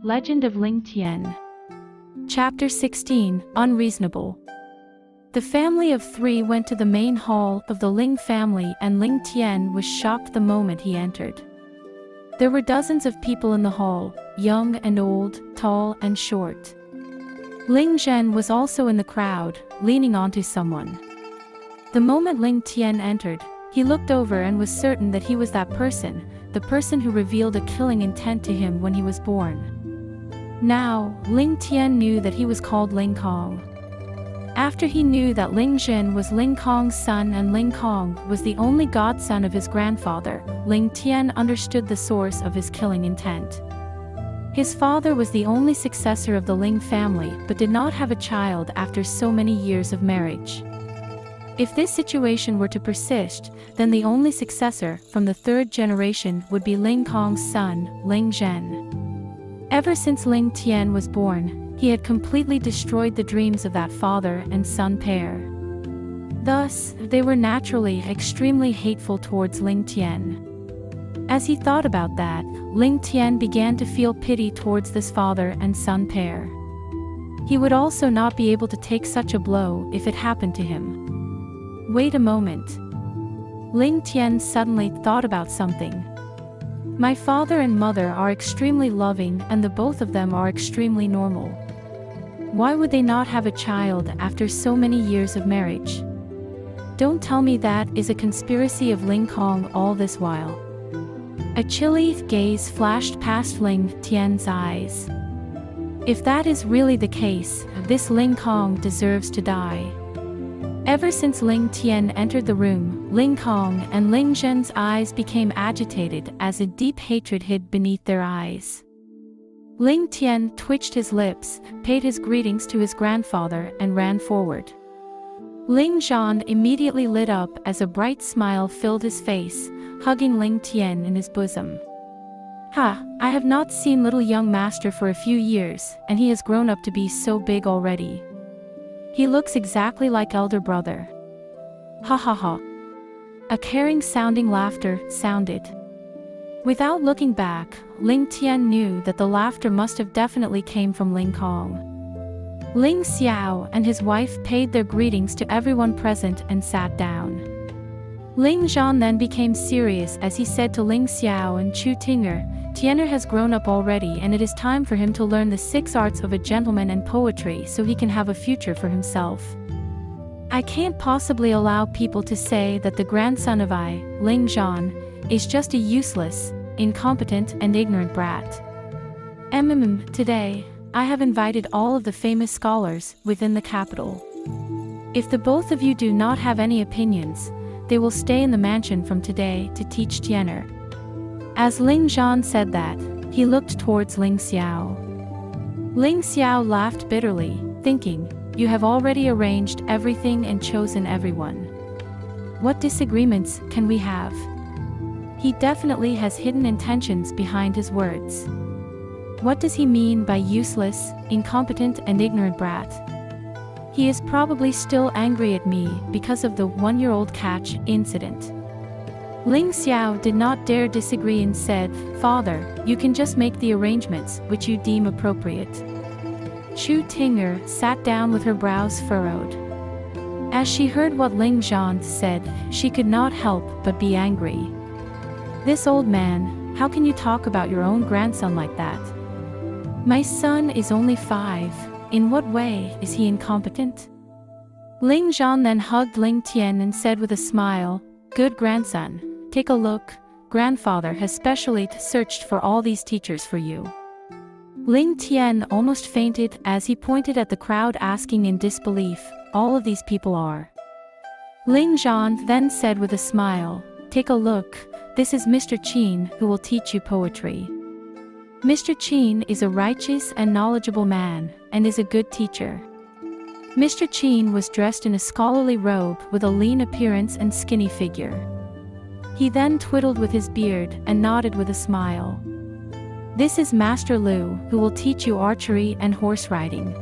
Legend of Ling Tian. Chapter 16, Unreasonable. The family of three went to the main hall of the Ling family, and Ling Tian was shocked the moment he entered. There were dozens of people in the hall, young and old, tall and short. Ling Zhen was also in the crowd, leaning onto someone. The moment Ling Tian entered, he looked over and was certain that he was that person, the person who revealed a killing intent to him when he was born. Now, Ling Tian knew that he was called Ling Kong. After he knew that Ling Zhen was Ling Kong's son and Ling Kong was the only godson of his grandfather, Ling Tian understood the source of his killing intent. His father was the only successor of the Ling family but did not have a child after so many years of marriage. If this situation were to persist, then the only successor from the third generation would be Ling Kong's son, Ling Zhen. Ever since Ling Tian was born, he had completely destroyed the dreams of that father and son pair. Thus, they were naturally extremely hateful towards Ling Tian. As he thought about that, Ling Tian began to feel pity towards this father and son pair. He would also not be able to take such a blow if it happened to him. Wait a moment. Ling Tian suddenly thought about something. My father and mother are extremely loving and the both of them are extremely normal. Why would they not have a child after so many years of marriage? Don't tell me that is a conspiracy of Ling Kong all this while. A chilly gaze flashed past Ling Tian's eyes. If that is really the case, this Ling Kong deserves to die. Ever since Ling Tian entered the room, Ling Kong and Ling Zhen's eyes became agitated as a deep hatred hid beneath their eyes. Ling Tian twitched his lips, paid his greetings to his grandfather and ran forward. Ling Zhen immediately lit up as a bright smile filled his face, hugging Ling Tian in his bosom. Ha, I have not seen little young master for a few years, and he has grown up to be so big already. He looks exactly like elder brother. Ha ha ha. A caring-sounding laughter sounded. Without looking back, Ling Tian knew that the laughter must have definitely came from Ling Kong. Ling Xiao and his wife paid their greetings to everyone present and sat down. Ling Zhen then became serious as he said to Ling Xiao and Chu Tinger, Tianer has grown up already and it is time for him to learn the 6 arts of a gentleman and poetry so he can have a future for himself. I can't possibly allow people to say that the grandson of Ling Zhen, is just a useless, incompetent and ignorant brat. Today, I have invited all of the famous scholars within the capital. If the both of you do not have any opinions, they will stay in the mansion from today to teach Tianer. As Ling Zhen said that, he looked towards Ling Xiao. Ling Xiao laughed bitterly, thinking, you have already arranged everything and chosen everyone. What disagreements can we have? He definitely has hidden intentions behind his words. What does he mean by useless, incompetent and ignorant brat? He is probably still angry at me because of the 1-year-old catch incident. Ling Xiao did not dare disagree and said, Father, you can just make the arrangements which you deem appropriate. Chu Tinger sat down with her brows furrowed. As she heard what Ling Zhen said, she could not help but be angry. This old man, how can you talk about your own grandson like that? My son is only 5. In what way is he incompetent? Ling Zhen then hugged Ling Tian and said with a smile, Good grandson, take a look, grandfather has specially searched for all these teachers for you. Ling Tian almost fainted as he pointed at the crowd asking in disbelief, all of these people are. Ling Zhen then said with a smile, Take a look, this is Mr. Qin who will teach you poetry. Mr. Qin is a righteous and knowledgeable man, and is a good teacher. Mr. Qin was dressed in a scholarly robe with a lean appearance and skinny figure. He then twiddled with his beard and nodded with a smile. This is Master Lu who will teach you archery and horse riding.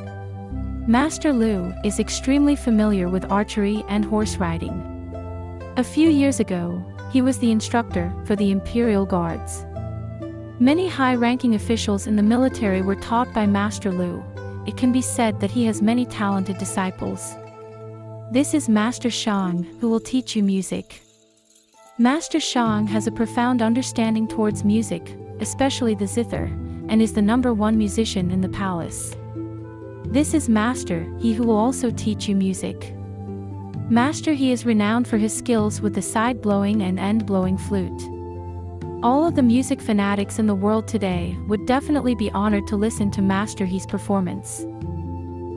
Master Lu is extremely familiar with archery and horse riding. A few years ago, he was the instructor for the Imperial Guards. Many high-ranking officials in the military were taught by Master Lu. It can be said that he has many talented disciples. This is Master Shang, who will teach you music. Master Shang has a profound understanding towards music, especially the zither, and is the #1 musician in the palace. This is Master He, who will also teach you music. Master He is renowned for his skills with the side-blowing and end-blowing flute. All of the music fanatics in the world today would definitely be honored to listen to Master He's performance.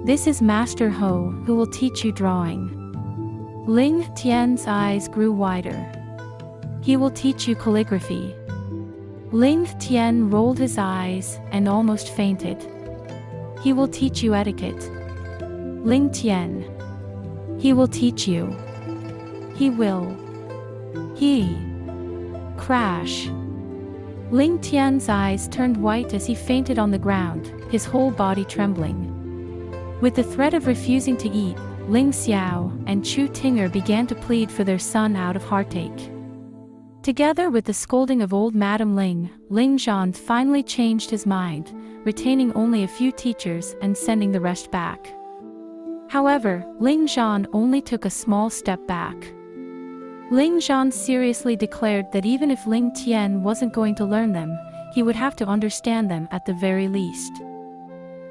This is Master Ho, who will teach you drawing. Ling Tian's eyes grew wider. He will teach you calligraphy. Ling Tian rolled his eyes and almost fainted. He will teach you etiquette. Ling Tian. He will teach you. He will. He. Crash. Ling Tian's eyes turned white as he fainted on the ground, his whole body trembling. With the threat of refusing to eat, Ling Xiao and Chu Tinger began to plead for their son out of heartache. Together with the scolding of old Madame Ling, Ling Zhan finally changed his mind, retaining only a few teachers and sending the rest back. However, Ling Zhan only took a small step back. Ling Zhan seriously declared that even if Ling Tian wasn't going to learn them, he would have to understand them at the very least.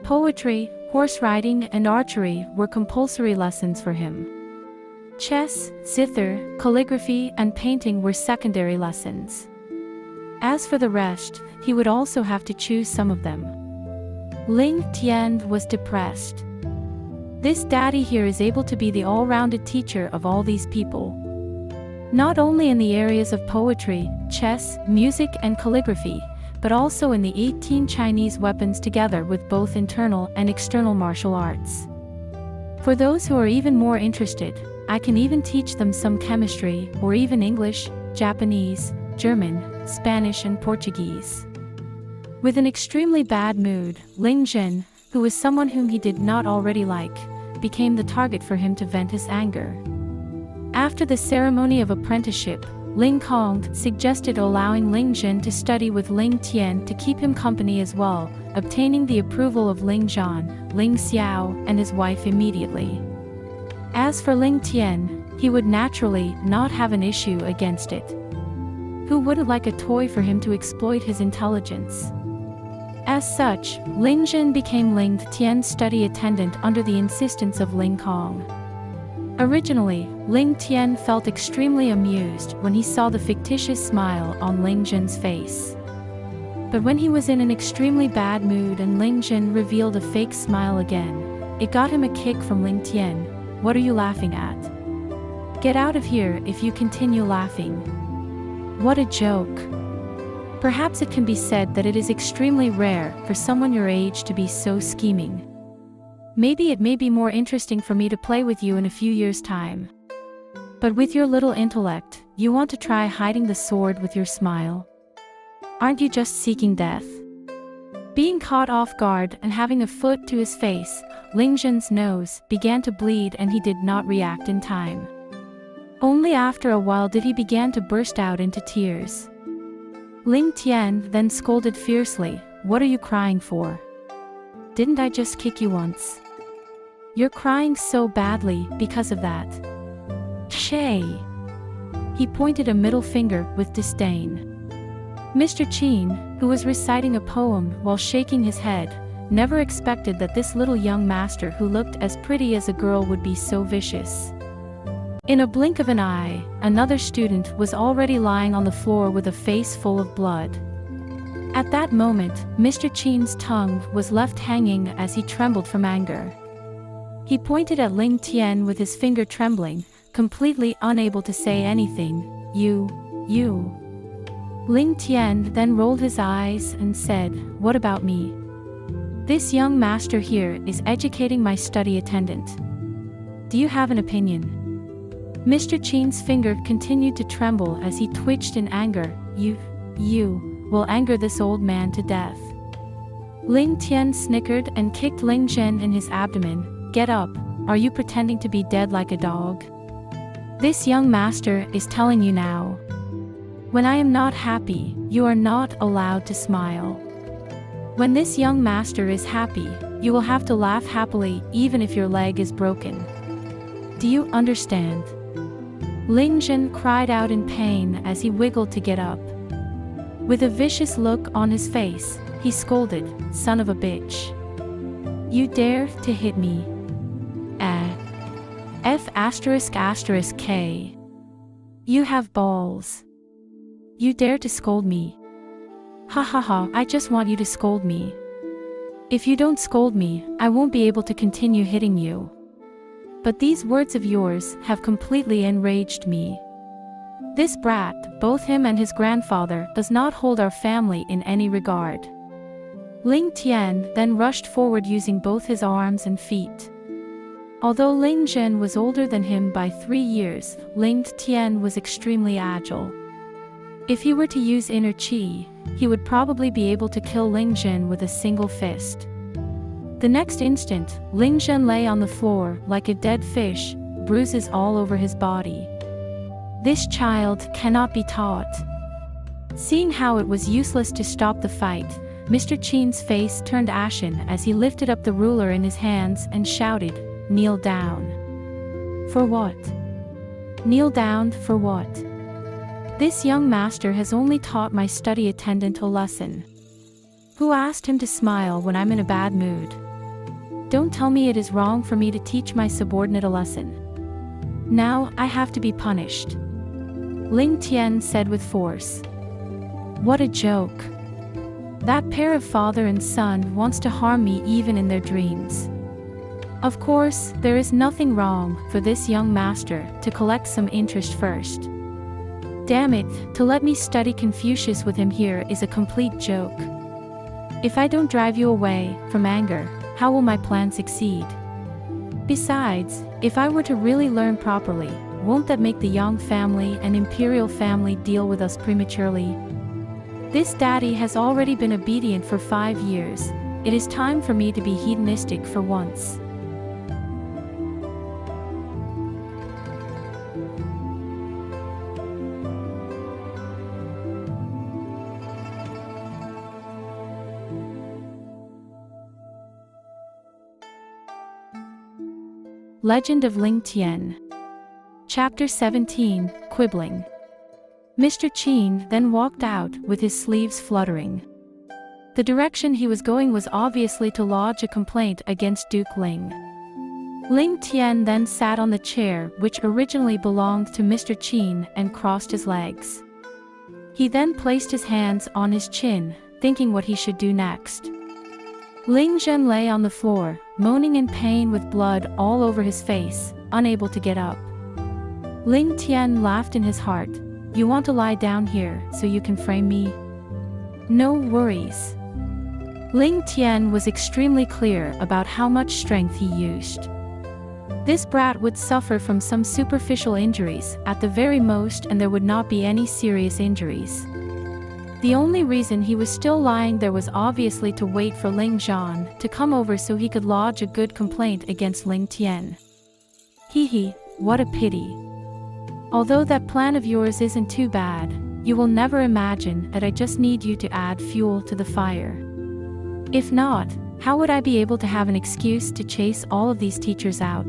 Poetry, horse riding, and archery were compulsory lessons for him. Chess, zither, calligraphy, and painting were secondary lessons. As for the rest, he would also have to choose some of them. Ling Tian was depressed. This daddy here is able to be the all-rounded teacher of all these people. Not only in the areas of poetry, chess, music, and calligraphy, but also in the 18 Chinese weapons together with both internal and external martial arts. For those who are even more interested, I can even teach them some chemistry, or even English, Japanese, German, Spanish, and Portuguese. With an extremely bad mood, Ling Zhen, who was someone whom he did not already like, became the target for him to vent his anger. After the ceremony of apprenticeship, Ling Kong suggested allowing Ling Zhen to study with Ling Tian to keep him company as well, obtaining the approval of Ling Zhan, Ling Xiao, and his wife immediately. As for Ling Tian, he would naturally not have an issue against it. Who wouldn't like a toy for him to exploit his intelligence? As such, Ling Zhen became Ling Tian's study attendant under the insistence of Ling Kong. Originally, Ling Tian felt extremely amused when he saw the fictitious smile on Ling Zhen's face. But when he was in an extremely bad mood and Ling Zhen revealed a fake smile again, it got him a kick from Ling Tian. What are you laughing at? Get out of here if you continue laughing. What a joke. Perhaps it can be said that it is extremely rare for someone your age to be so scheming. Maybe it may be more interesting for me to play with you in a few years' time. But with your little intellect, you want to try hiding the sword with your smile? Aren't you just seeking death? Being caught off guard and having a foot to his face, Ling Zhen's nose began to bleed and he did not react in time. Only after a while did he begin to burst out into tears. Ling Tian then scolded fiercely, "What are you crying for? Didn't I just kick you once? You're crying so badly because of that. Shay." He pointed a middle finger with disdain. Mr. Qin, who was reciting a poem while shaking his head, never expected that this little young master who looked as pretty as a girl would be so vicious. In a blink of an eye, another student was already lying on the floor with a face full of blood. At that moment, Mr. Qin's tongue was left hanging as he trembled from anger. He pointed at Ling Tian with his finger trembling, completely unable to say anything. You. Ling Tian then rolled his eyes and said, "What about me? This young master here is educating my study attendant. Do you have an opinion?" Mr. Qin's finger continued to tremble as he twitched in anger. You will anger this old man to death." Ling Tian snickered and kicked Ling Zhen in his abdomen. "Get up, are you pretending to be dead like a dog? This young master is telling you now." When I am not happy, you are not allowed to smile. When this young master is happy, you will have to laugh happily even if your leg is broken. Do you understand? Ling Tian cried out in pain as he wiggled to get up. With a vicious look on his face, he scolded, "Son of a bitch. You dare to hit me? F***K. You have balls. You dare to scold me? Ha ha ha, I just want you to scold me. If you don't scold me, I won't be able to continue hitting you. But these words of yours have completely enraged me. This brat, both him and his grandfather, does not hold our family in any regard." Ling Tian then rushed forward using both his arms and feet. Although Ling Tian was older than him by 3 years, Ling Tian was extremely agile. If he were to use inner chi, he would probably be able to kill Ling Tian with a single fist. The next instant, Ling Tian lay on the floor like a dead fish, bruises all over his body. This child cannot be taught. Seeing how it was useless to stop the fight, Mr. Qin's face turned ashen as he lifted up the ruler in his hands and shouted, "Kneel down." For what? Kneel down for what? This young master has only taught my study attendant a lesson. Who asked him to smile when I'm in a bad mood? Don't tell me it is wrong for me to teach my subordinate a lesson. Now I have to be punished. Ling Tian said with force. What a joke. That pair of father and son wants to harm me even in their dreams. Of course, there is nothing wrong for this young master to collect some interest first. Damn it, to let me study Confucius with him here is a complete joke. If I don't drive you away from anger, how will my plan succeed? Besides, if I were to really learn properly, won't that make the Yang family and imperial family deal with us prematurely? This daddy has already been obedient for 5 years. It is time for me to be hedonistic for once. Legend of Ling Tian. Chapter 17, Quibbling. Mr. Qin then walked out with his sleeves fluttering. The direction he was going was obviously to lodge a complaint against Duke Ling. Ling Tian then sat on the chair which originally belonged to Mr. Qin and crossed his legs. He then placed his hands on his chin, thinking what he should do next. Ling Tian lay on the floor, moaning in pain with blood all over his face, unable to get up. Ling Tian laughed in his heart. You want to lie down here so you can frame me? No worries. Ling Tian was extremely clear about how much strength he used. This brat would suffer from some superficial injuries at the very most, and there would not be any serious injuries. The only reason he was still lying there was obviously to wait for Ling Tian to come over so he could lodge a good complaint against Ling Tian. Hee, what a pity. Although that plan of yours isn't too bad, you will never imagine that I just need you to add fuel to the fire. If not, how would I be able to have an excuse to chase all of these teachers out?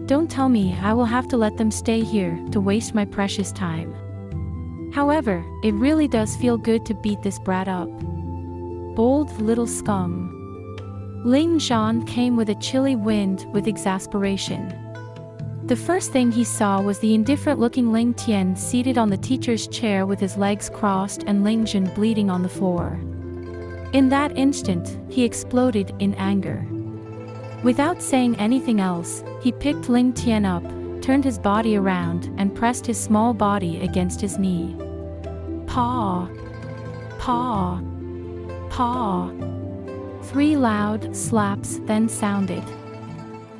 Don't tell me I will have to let them stay here to waste my precious time. However, it really does feel good to beat this brat up. Bold little scum. Ling Tian came with a chilly wind with exasperation. The first thing he saw was the indifferent-looking Ling Tian seated on the teacher's chair with his legs crossed and Ling Tian bleeding on the floor. In that instant, he exploded in anger. Without saying anything else, he picked Ling Tian up, turned his body around and pressed his small body against his knee. Paw! Paw! Paw! 3 loud slaps then sounded.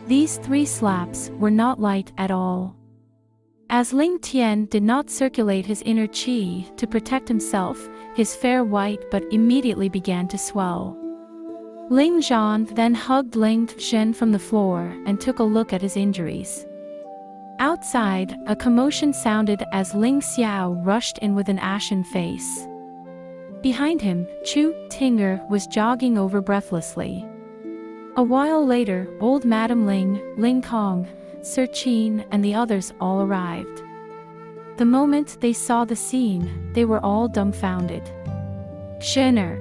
These 3 slaps were not light at all. As Ling Tian did not circulate his inner chi to protect himself, his fair white butt immediately began to swell. Ling Tian then hugged Ling Tian from the floor and took a look at his injuries. Outside, a commotion sounded as Ling Xiao rushed in with an ashen face. Behind him, Chu Tinger was jogging over breathlessly. A while later, old Madam Ling, Ling Kong, Sir Qin, and the others all arrived. The moment they saw the scene, they were all dumbfounded. Shinner.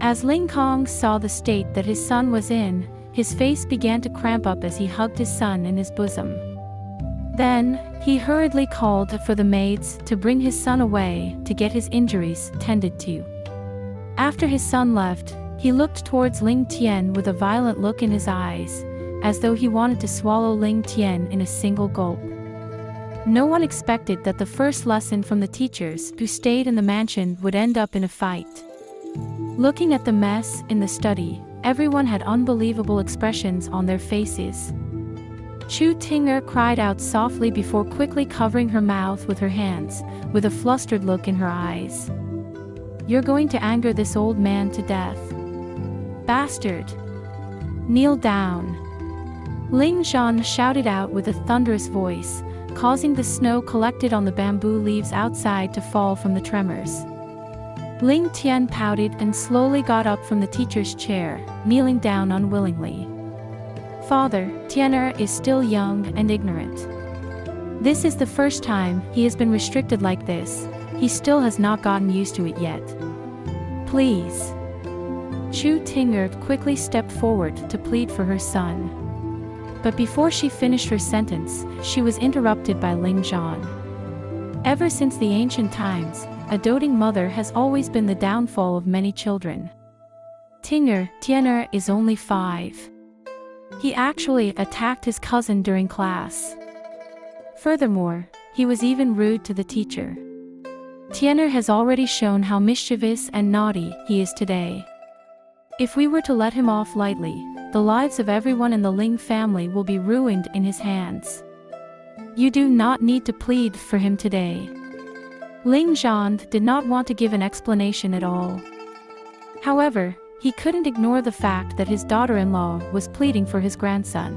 As Ling Kong saw the state that his son was in, his face began to cramp up as he hugged his son in his bosom. Then, he hurriedly called for the maids to bring his son away to get his injuries tended to. After his son left, he looked towards Ling Tian with a violent look in his eyes, as though he wanted to swallow Ling Tian in a single gulp. No one expected that the first lesson from the teachers who stayed in the mansion would end up in a fight. Looking at the mess in the study, everyone had unbelievable expressions on their faces. Chu Tinger cried out softly before quickly covering her mouth with her hands, with a flustered look in her eyes. "You're going to anger this old man to death. Bastard! Kneel down!" Ling Zhan shouted out with a thunderous voice, causing the snow collected on the bamboo leaves outside to fall from the tremors. Ling Tian pouted and slowly got up from the teacher's chair, kneeling down unwillingly. "Father, Tianer is still young and ignorant. This is the first time he has been restricted like this. He still has not gotten used to it yet. Please." Chu Tinger quickly stepped forward to plead for her son. But before she finished her sentence, she was interrupted by Ling Zhan. Ever since the ancient times, a doting mother has always been the downfall of many children. Tianer is only 5. He actually attacked his cousin during class. Furthermore, he was even rude to the teacher. Tianer has already shown how mischievous and naughty he is today. If we were to let him off lightly, the lives of everyone in the Ling family will be ruined in his hands. You do not need to plead for him today. Ling Zhan did not want to give an explanation at all. However, he couldn't ignore the fact that his daughter-in-law was pleading for his grandson.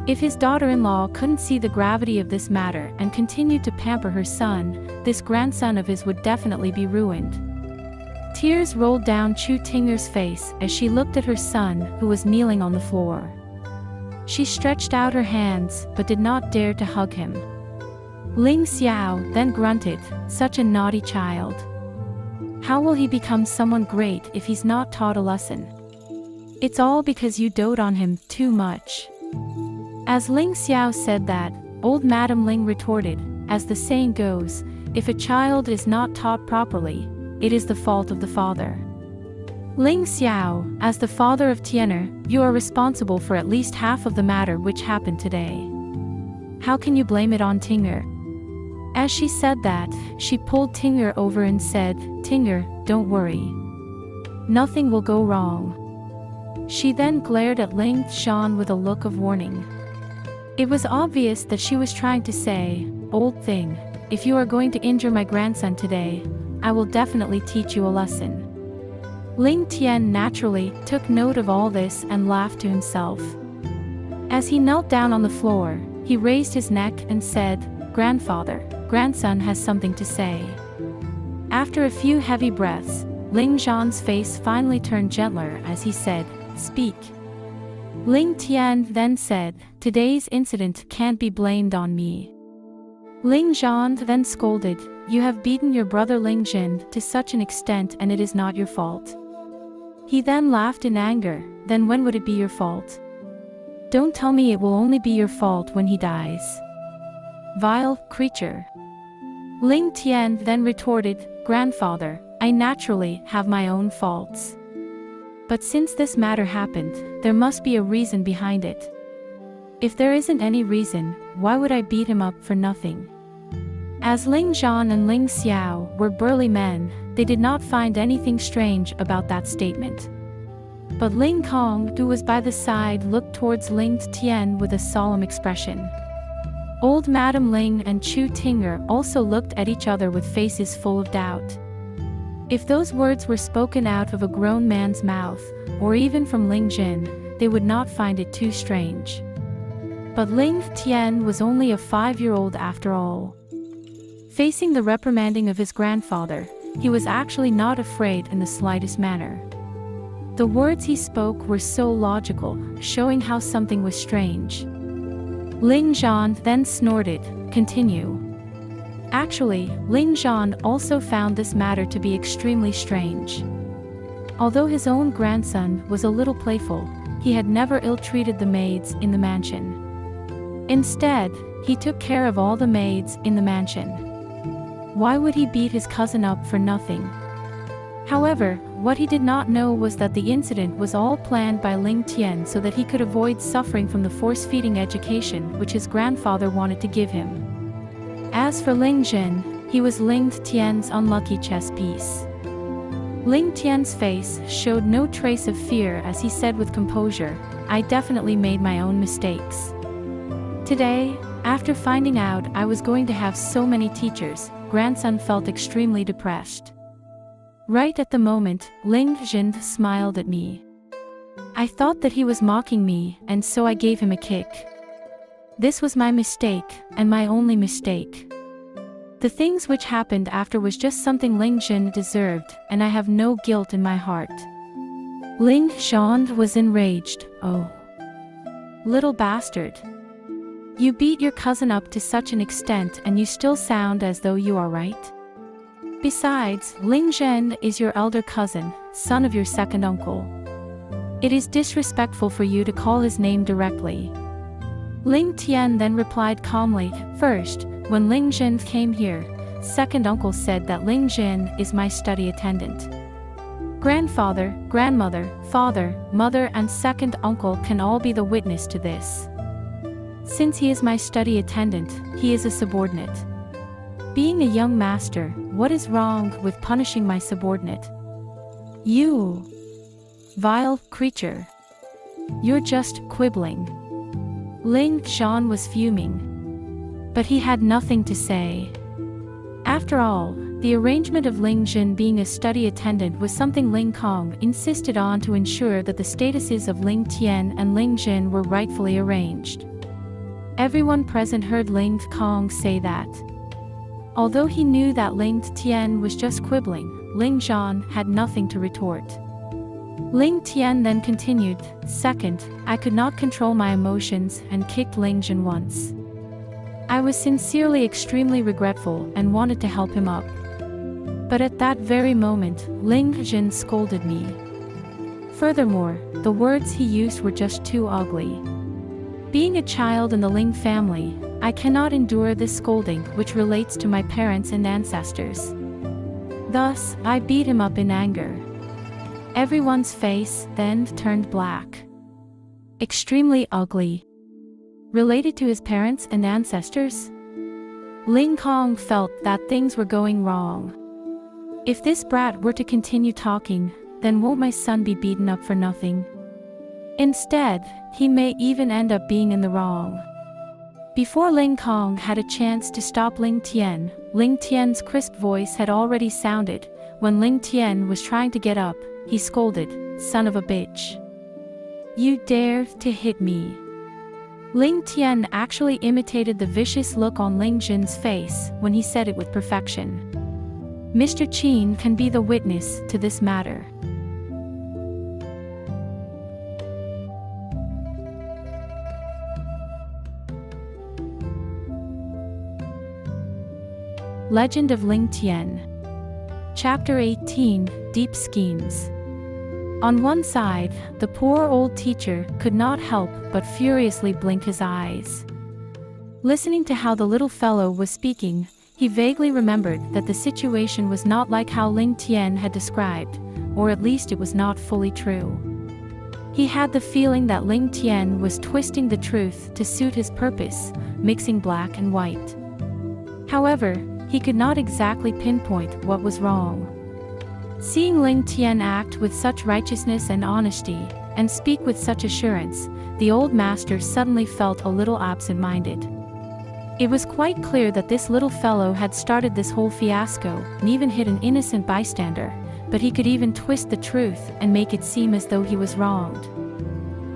If his daughter-in-law couldn't see the gravity of this matter and continued to pamper her son, this grandson of his would definitely be ruined. Tears rolled down Chu Tinger's face as she looked at her son, who was kneeling on the floor. She stretched out her hands but did not dare to hug him. Ling Xiao then grunted, "Such a naughty child. How will he become someone great if he's not taught a lesson? It's all because you dote on him too much." As Ling Xiao said that, old Madam Ling retorted, "As the saying goes, if a child is not taught properly, it is the fault of the father. Ling Xiao, as the father of Tianer, you are responsible for at least half of the matter which happened today. How can you blame it on Tinger?" As she said that, she pulled Tinger over and said, "Tinger, don't worry. Nothing will go wrong." She then glared at Ling Zhan with a look of warning. It was obvious that she was trying to say, "Old thing, if you are going to injure my grandson today, I will definitely teach you a lesson." Ling Tian naturally took note of all this and laughed to himself. As he knelt down on the floor, he raised his neck and said, "Grandfather, grandson has something to say." After a few heavy breaths, Ling Zhan's face finally turned gentler as he said, "Speak." Ling Tian then said, "Today's incident can't be blamed on me." Ling Zhan then scolded, "You have beaten your brother Ling Jin to such an extent and it is not your fault." He then laughed in anger, "Then when would it be your fault? Don't tell me it will only be your fault when he dies. Vile creature." Ling Tian then retorted, "Grandfather, I naturally have my own faults. But since this matter happened, there must be a reason behind it. If there isn't any reason, why would I beat him up for nothing?" As Ling Zhan and Ling Xiao were burly men, they did not find anything strange about that statement. But Ling Kong, who was by the side, looked towards Ling Tian with a solemn expression. Old Madam Ling and Chu Tinger also looked at each other with faces full of doubt. If those words were spoken out of a grown man's mouth, or even from Ling Jin, they would not find it too strange. But Ling Tian was only a 5-year-old after all. Facing the reprimanding of his grandfather, he was actually not afraid in the slightest manner. The words he spoke were so logical, showing how something was strange. Ling Zhan then snorted, "Continue." Actually, Ling Zhan also found this matter to be extremely strange. Although his own grandson was a little playful, he had never ill-treated the maids in the mansion. Instead, he took care of all the maids in the mansion. Why would he beat his cousin up for nothing? However, what he did not know was that the incident was all planned by Ling Tian so that he could avoid suffering from the force-feeding education which his grandfather wanted to give him. As for Ling Zhen, he was Ling Tian's unlucky chess piece. Ling Tian's face showed no trace of fear as he said with composure, "I definitely made my own mistakes. Today, after finding out I was going to have so many teachers, grandson felt extremely depressed." Right at the moment, Ling Zhen smiled at me. I thought that he was mocking me, and so I gave him a kick. This was my mistake, and my only mistake. The things which happened after was just something Ling Zhen deserved, and I have no guilt in my heart. Ling Zhan was enraged. "Oh, little bastard. You beat your cousin up to such an extent and you still sound as though you are right? Besides, Ling Zhen is your elder cousin, son of your second uncle. It is disrespectful for you to call his name directly." Ling Tian then replied calmly, "First, when Ling Zhen came here, second uncle said that Ling Zhen is my study attendant. Grandfather, grandmother, father, mother and second uncle can all be the witness to this. Since he is my study attendant, he is a subordinate. Being a young master, what is wrong with punishing my subordinate? You vile creature. You're just quibbling." Ling Zhan was fuming. But he had nothing to say. After all, the arrangement of Ling Zhen being a study attendant was something Ling Kong insisted on to ensure that the statuses of Ling Tian and Ling Zhen were rightfully arranged. Everyone present heard Ling Kong say that. Although he knew that Ling Tian was just quibbling, Ling Zhan had nothing to retort. Ling Tian then continued, "Second, I could not control my emotions and kicked Ling Zhen once. I was sincerely extremely regretful and wanted to help him up. But at that very moment, Ling Zhen scolded me. Furthermore, the words he used were just too ugly. Being a child in the Ling family, I cannot endure this scolding which relates to my parents and ancestors. Thus, I beat him up in anger." Everyone's face then turned black. Extremely ugly. Related to his parents and ancestors? Ling Kong felt that things were going wrong. If this brat were to continue talking, then won't my son be beaten up for nothing? Instead, he may even end up being in the wrong. Before Ling Kong had a chance to stop Ling Tian, Ling Tian's crisp voice had already sounded. When Ling Tian was trying to get up, he scolded, "Son of a bitch. You dare to hit me." Ling Tian actually imitated the vicious look on Ling Zhen's face when he said it with perfection. Mr. Qin can be the witness to this matter. Legend of Ling Tian. Chapter 18, Deep Schemes. On one side, the poor old teacher could not help but furiously blink his eyes. Listening to how the little fellow was speaking, he vaguely remembered that the situation was not like how Ling Tian had described, or at least it was not fully true. He had the feeling that Ling Tian was twisting the truth to suit his purpose, mixing black and white. However, he could not exactly pinpoint what was wrong. Seeing Ling Tian act with such righteousness and honesty, and speak with such assurance, the old master suddenly felt a little absent-minded. It was quite clear that this little fellow had started this whole fiasco, and even hit an innocent bystander, but he could even twist the truth and make it seem as though he was wronged.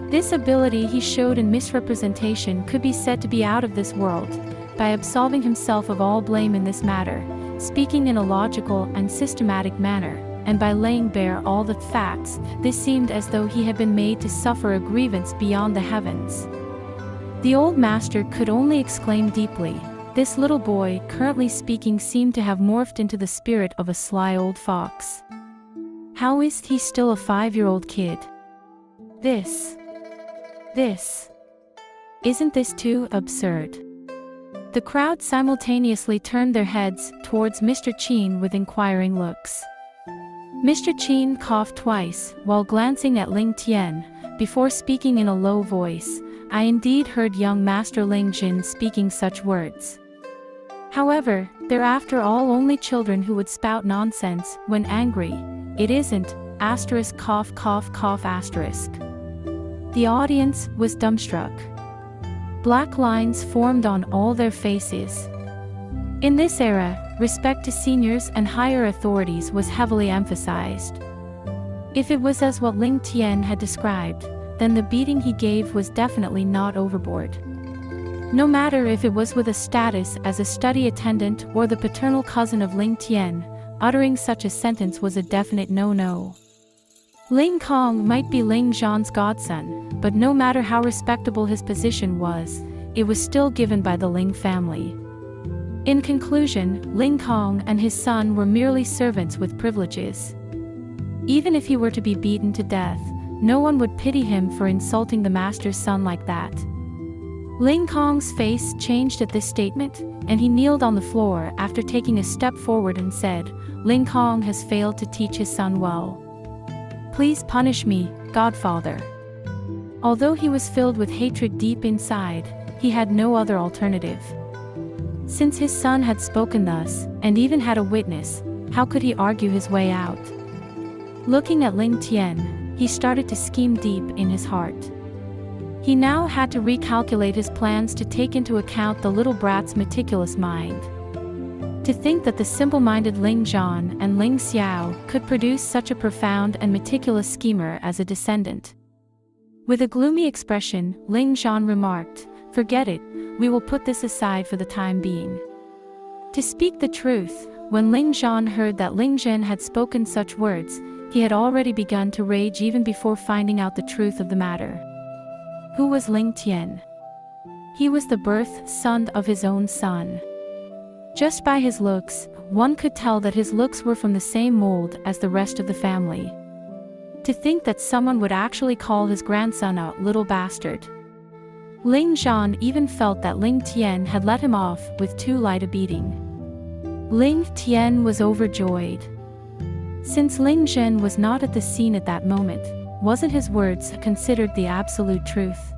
This ability he showed in misrepresentation could be said to be out of this world, by absolving himself of all blame in this matter, speaking in a logical and systematic manner, and by laying bare all the facts. This seemed as though he had been made to suffer a grievance beyond the heavens. The old master could only exclaim deeply. This little boy, currently speaking, seemed to have morphed into the spirit of a sly old fox. How is he still a 5-year-old kid? Isn't this too absurd? The crowd simultaneously turned their heads towards Mr. Qin with inquiring looks. Mr. Qin coughed twice while glancing at Ling Tian, before speaking in a low voice. I indeed heard young Master Ling Jin speaking such words. However, they're after all only children who would spout nonsense when angry. It isn't, cough cough cough asterisk. The audience was dumbstruck. Black lines formed on all their faces. In this era, respect to seniors and higher authorities was heavily emphasized. If it was as what Ling Tian had described, then the beating he gave was definitely not overboard. No matter if it was with a status as a study attendant or the paternal cousin of Ling Tian, uttering such a sentence was a definite no-no. Ling Kong might be Ling Zhan's godson, but no matter how respectable his position was, it was still given by the Ling family. In conclusion, Ling Kong and his son were merely servants with privileges. Even if he were to be beaten to death, no one would pity him for insulting the master's son like that. Ling Kong's face changed at this statement, and he kneeled on the floor after taking a step forward and said, Ling Kong has failed to teach his son well. Please punish me, Godfather. Although he was filled with hatred deep inside, he had no other alternative. Since his son had spoken thus, and even had a witness, how could he argue his way out? Looking at Ling Tian, he started to scheme deep in his heart. He now had to recalculate his plans to take into account the little brat's meticulous mind. To think that the simple-minded Ling Zhan and Ling Xiao could produce such a profound and meticulous schemer as a descendant. With a gloomy expression, Ling Zhan remarked, forget it, we will put this aside for the time being. To speak the truth, when Ling Zhan heard that Ling Zhen had spoken such words, he had already begun to rage even before finding out the truth of the matter. Who was Ling Tian? He was the birth son of his own son. Just by his looks, one could tell that his looks were from the same mold as the rest of the family. To think that someone would actually call his grandson a little bastard. Ling Zhan even felt that Ling Tian had let him off with too light a beating. Ling Tian was overjoyed. Since Ling Zhen was not at the scene at that moment, wasn't his words considered the absolute truth?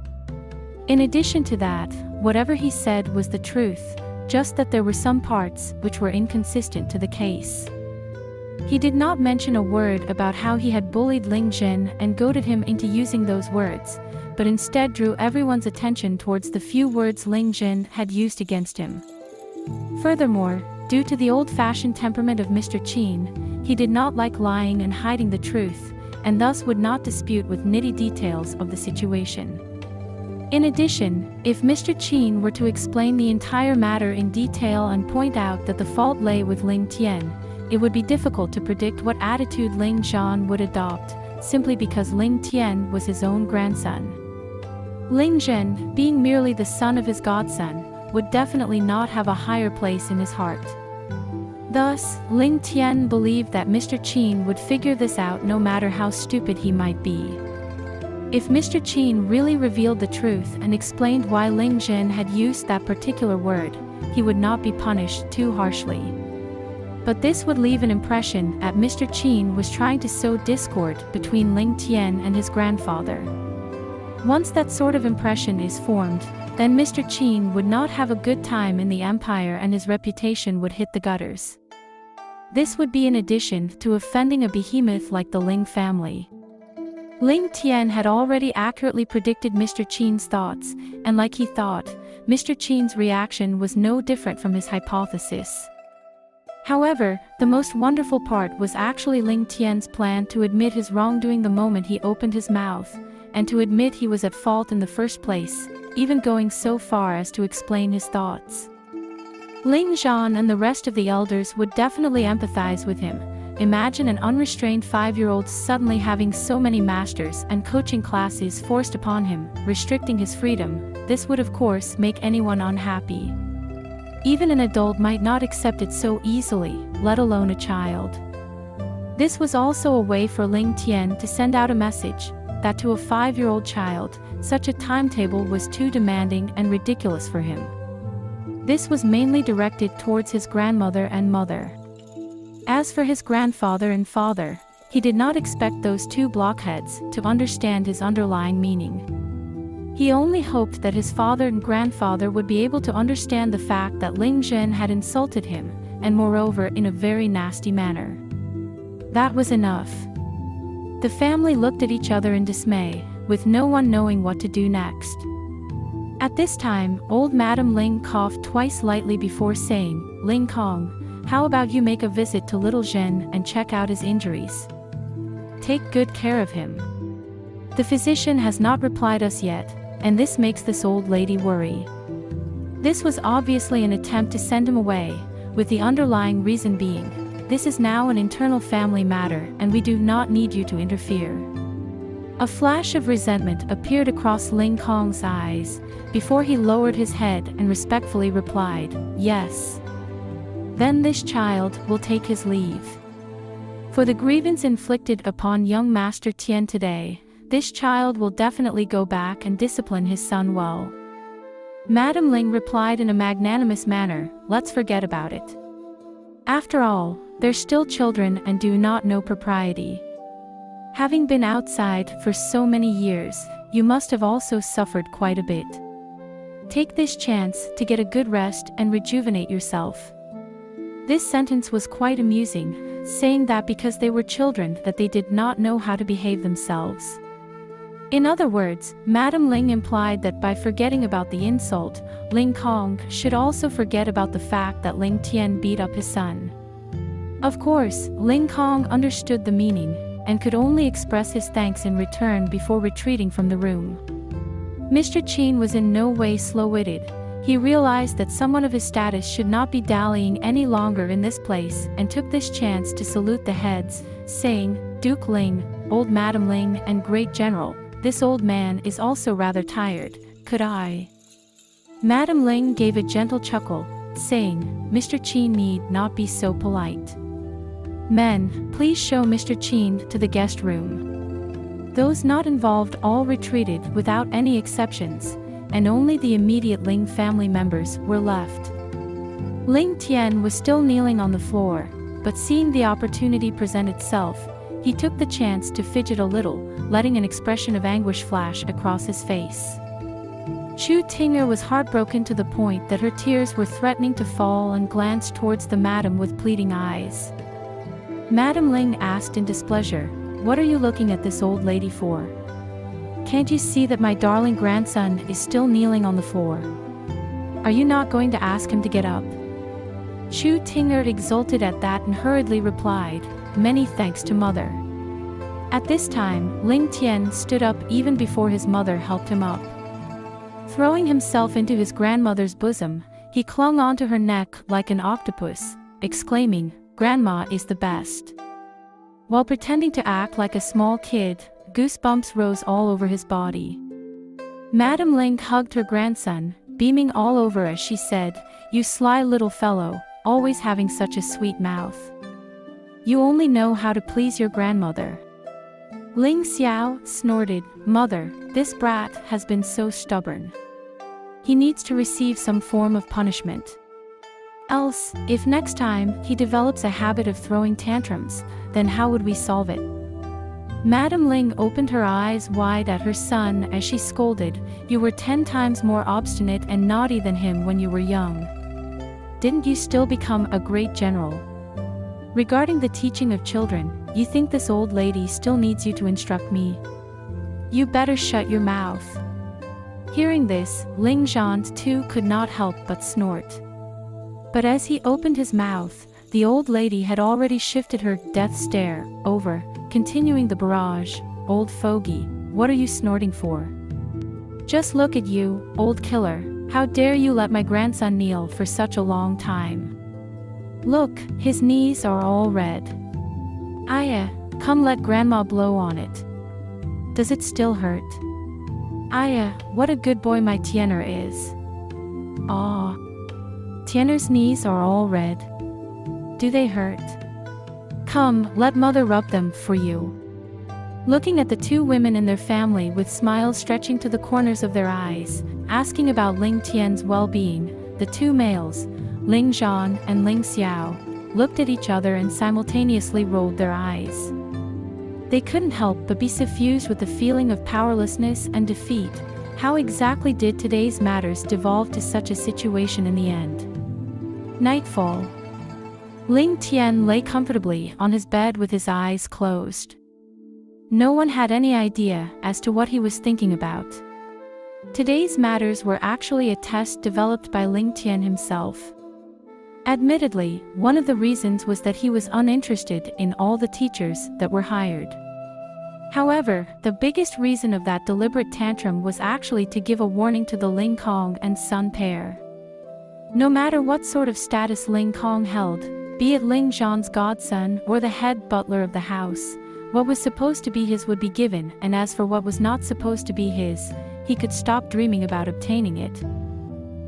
In addition to that, whatever he said was the truth, just that there were some parts which were inconsistent to the case. He did not mention a word about how he had bullied Ling Zhen and goaded him into using those words, but instead drew everyone's attention towards the few words Ling Zhen had used against him. Furthermore, due to the old-fashioned temperament of Mr. Qin, he did not like lying and hiding the truth, and thus would not dispute with nitty details of the situation. In addition, if Mr. Qin were to explain the entire matter in detail and point out that the fault lay with Ling Tian, it would be difficult to predict what attitude Ling Zhan would adopt, simply because Ling Tian was his own grandson. Ling Zhen, being merely the son of his godson, would definitely not have a higher place in his heart. Thus, Ling Tian believed that Mr. Qin would figure this out no matter how stupid he might be. If Mr. Qin really revealed the truth and explained why Ling Zhen had used that particular word, he would not be punished too harshly. But this would leave an impression that Mr. Qin was trying to sow discord between Ling Tian and his grandfather. Once that sort of impression is formed, then Mr. Qin would not have a good time in the empire and his reputation would hit the gutters. This would be in addition to offending a behemoth like the Ling family. Ling Tian had already accurately predicted Mr. Qin's thoughts, and like he thought, Mr. Qin's reaction was no different from his hypothesis. However, the most wonderful part was actually Ling Tian's plan to admit his wrongdoing the moment he opened his mouth, and to admit he was at fault in the first place, even going so far as to explain his thoughts. Ling Tian and the rest of the elders would definitely empathize with him. Imagine an unrestrained 5-year-old suddenly having so many masters and coaching classes forced upon him, restricting his freedom. This would of course make anyone unhappy. Even an adult might not accept it so easily, let alone a child. This was also a way for Ling Tian to send out a message that to a 5-year-old child, such a timetable was too demanding and ridiculous for him. This was mainly directed towards his grandmother and mother. As for his grandfather and father, he did not expect those two blockheads to understand his underlying meaning. He only hoped that his father and grandfather would be able to understand the fact that Ling Tian had insulted him, and moreover in a very nasty manner. That was enough. The family looked at each other in dismay, with no one knowing what to do next. At this time, old Madam Ling coughed twice lightly before saying, "Ling Kong, how about you make a visit to little Zhen and check out his injuries? Take good care of him. The physician has not replied us yet, and this makes this old lady worry." This was obviously an attempt to send him away, with the underlying reason being, "This is now an internal family matter and we do not need you to interfere." A flash of resentment appeared across Ling Kong's eyes, before he lowered his head and respectfully replied, "Yes. Then this child will take his leave. For the grievance inflicted upon young Master Tian today, this child will definitely go back and discipline his son well." Madam Ling replied in a magnanimous manner, "Let's forget about it. After all, they're still children and do not know propriety. Having been outside for so many years, you must have also suffered quite a bit. Take this chance to get a good rest and rejuvenate yourself." This sentence was quite amusing, saying that because they were children that they did not know how to behave themselves. In other words, Madam Ling implied that by forgetting about the insult, Ling Kong should also forget about the fact that Ling Tian beat up his son. Of course, Ling Kong understood the meaning, and could only express his thanks in return before retreating from the room. Mr. Qin was in no way slow-witted. He realized that someone of his status should not be dallying any longer in this place, and took this chance to salute the heads, saying, "Duke Ling, old Madam Ling and Great General, this old man is also rather tired, could I?" Madam Ling gave a gentle chuckle, saying, "Mr. Qin need not be so polite. Men, please show Mr. Qin to the guest room." Those not involved all retreated without any exceptions, and only the immediate Ling family members were left. Ling Tian was still kneeling on the floor, but seeing the opportunity present itself, he took the chance to fidget a little, letting an expression of anguish flash across his face. Chu Tinger was heartbroken to the point that her tears were threatening to fall and glanced towards the madam with pleading eyes. Madam Ling asked in displeasure, "What are you looking at this old lady for? Can't you see that my darling grandson is still kneeling on the floor? Are you not going to ask him to get up?" Chu Tinger exulted at that and hurriedly replied, "Many thanks to mother." At this time, Ling Tian stood up even before his mother helped him up. Throwing himself into his grandmother's bosom, he clung onto her neck like an octopus, exclaiming, "Grandma is the best." While pretending to act like a small kid, goosebumps rose all over his body. Madam Ling hugged her grandson, beaming all over as she said, "You sly little fellow, always having such a sweet mouth. You only know how to please your grandmother." Ling Xiao snorted, "Mother, this brat has been so stubborn. He needs to receive some form of punishment. Else, if next time he develops a habit of throwing tantrums, then how would we solve it?" Madam Ling opened her eyes wide at her son as she scolded, "You were 10 times more obstinate and naughty than him when you were young. Didn't you still become a great general? Regarding the teaching of children, you think this old lady still needs you to instruct me? You better shut your mouth." Hearing this, Ling Zhan too could not help but snort. But as he opened his mouth, the old lady had already shifted her death stare over, continuing the barrage, "Old fogey, what are you snorting for? Just look at you, old killer, how dare you let my grandson kneel for such a long time? Look, his knees are all red. Aya, come let grandma blow on it. Does it still hurt? Aya, what a good boy my Tiener is. Aw. Tiener's knees are all red. Do they hurt? Come, let mother rub them for you. Looking at the two women and their family with smiles stretching to the corners of their eyes, asking about Ling Tian's well-being, the two males, Ling Zhan and Ling Xiao, looked at each other and simultaneously rolled their eyes. They couldn't help but be suffused with the feeling of powerlessness and defeat. How exactly did today's matters devolve to such a situation in the end? Nightfall. Ling Tian lay comfortably on his bed with his eyes closed. No one had any idea as to what he was thinking about. Today's matters were actually a test developed by Ling Tian himself. Admittedly, one of the reasons was that he was uninterested in all the teachers that were hired. However, the biggest reason of that deliberate tantrum was actually to give a warning to the Ling Kong and Sun pair. No matter what sort of status Ling Kong held, be it Ling Zhan's godson or the head butler of the house, what was supposed to be his would be given, and as for what was not supposed to be his, he could stop dreaming about obtaining it.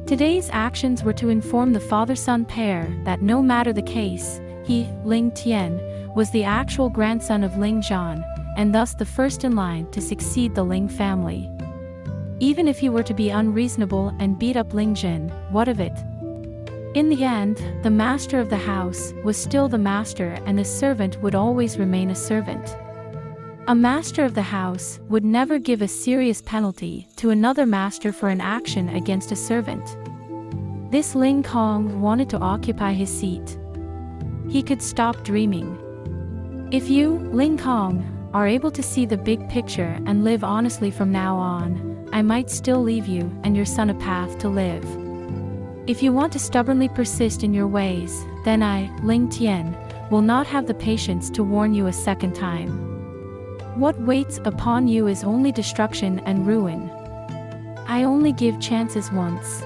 Today's actions were to inform the father-son pair that no matter the case, he, Ling Tian, was the actual grandson of Ling Zhan, and thus the first in line to succeed the Ling family. Even if he were to be unreasonable and beat up Ling Jin, what of it? In the end, the master of the house was still the master, and the servant would always remain a servant. A master of the house would never give a serious penalty to another master for an action against a servant. This Ling Kong wanted to occupy his seat. He could stop dreaming. If you, Ling Kong, are able to see the big picture and live honestly from now on, I might still leave you and your son a path to live. If you want to stubbornly persist in your ways, then I, Ling Tian, will not have the patience to warn you a second time. What waits upon you is only destruction and ruin. I only give chances once.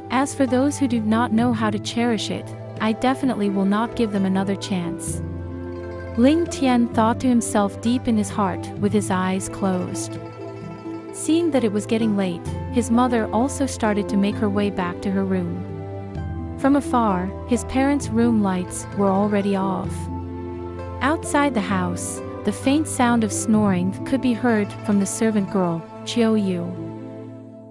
As for those who do not know how to cherish it, I definitely will not give them another chance. Ling Tian thought to himself deep in his heart, with his eyes closed. Seeing that it was getting late, his mother also started to make her way back to her room. From afar, his parents' room lights were already off. Outside the house, the faint sound of snoring could be heard from the servant girl, Chiu Yu.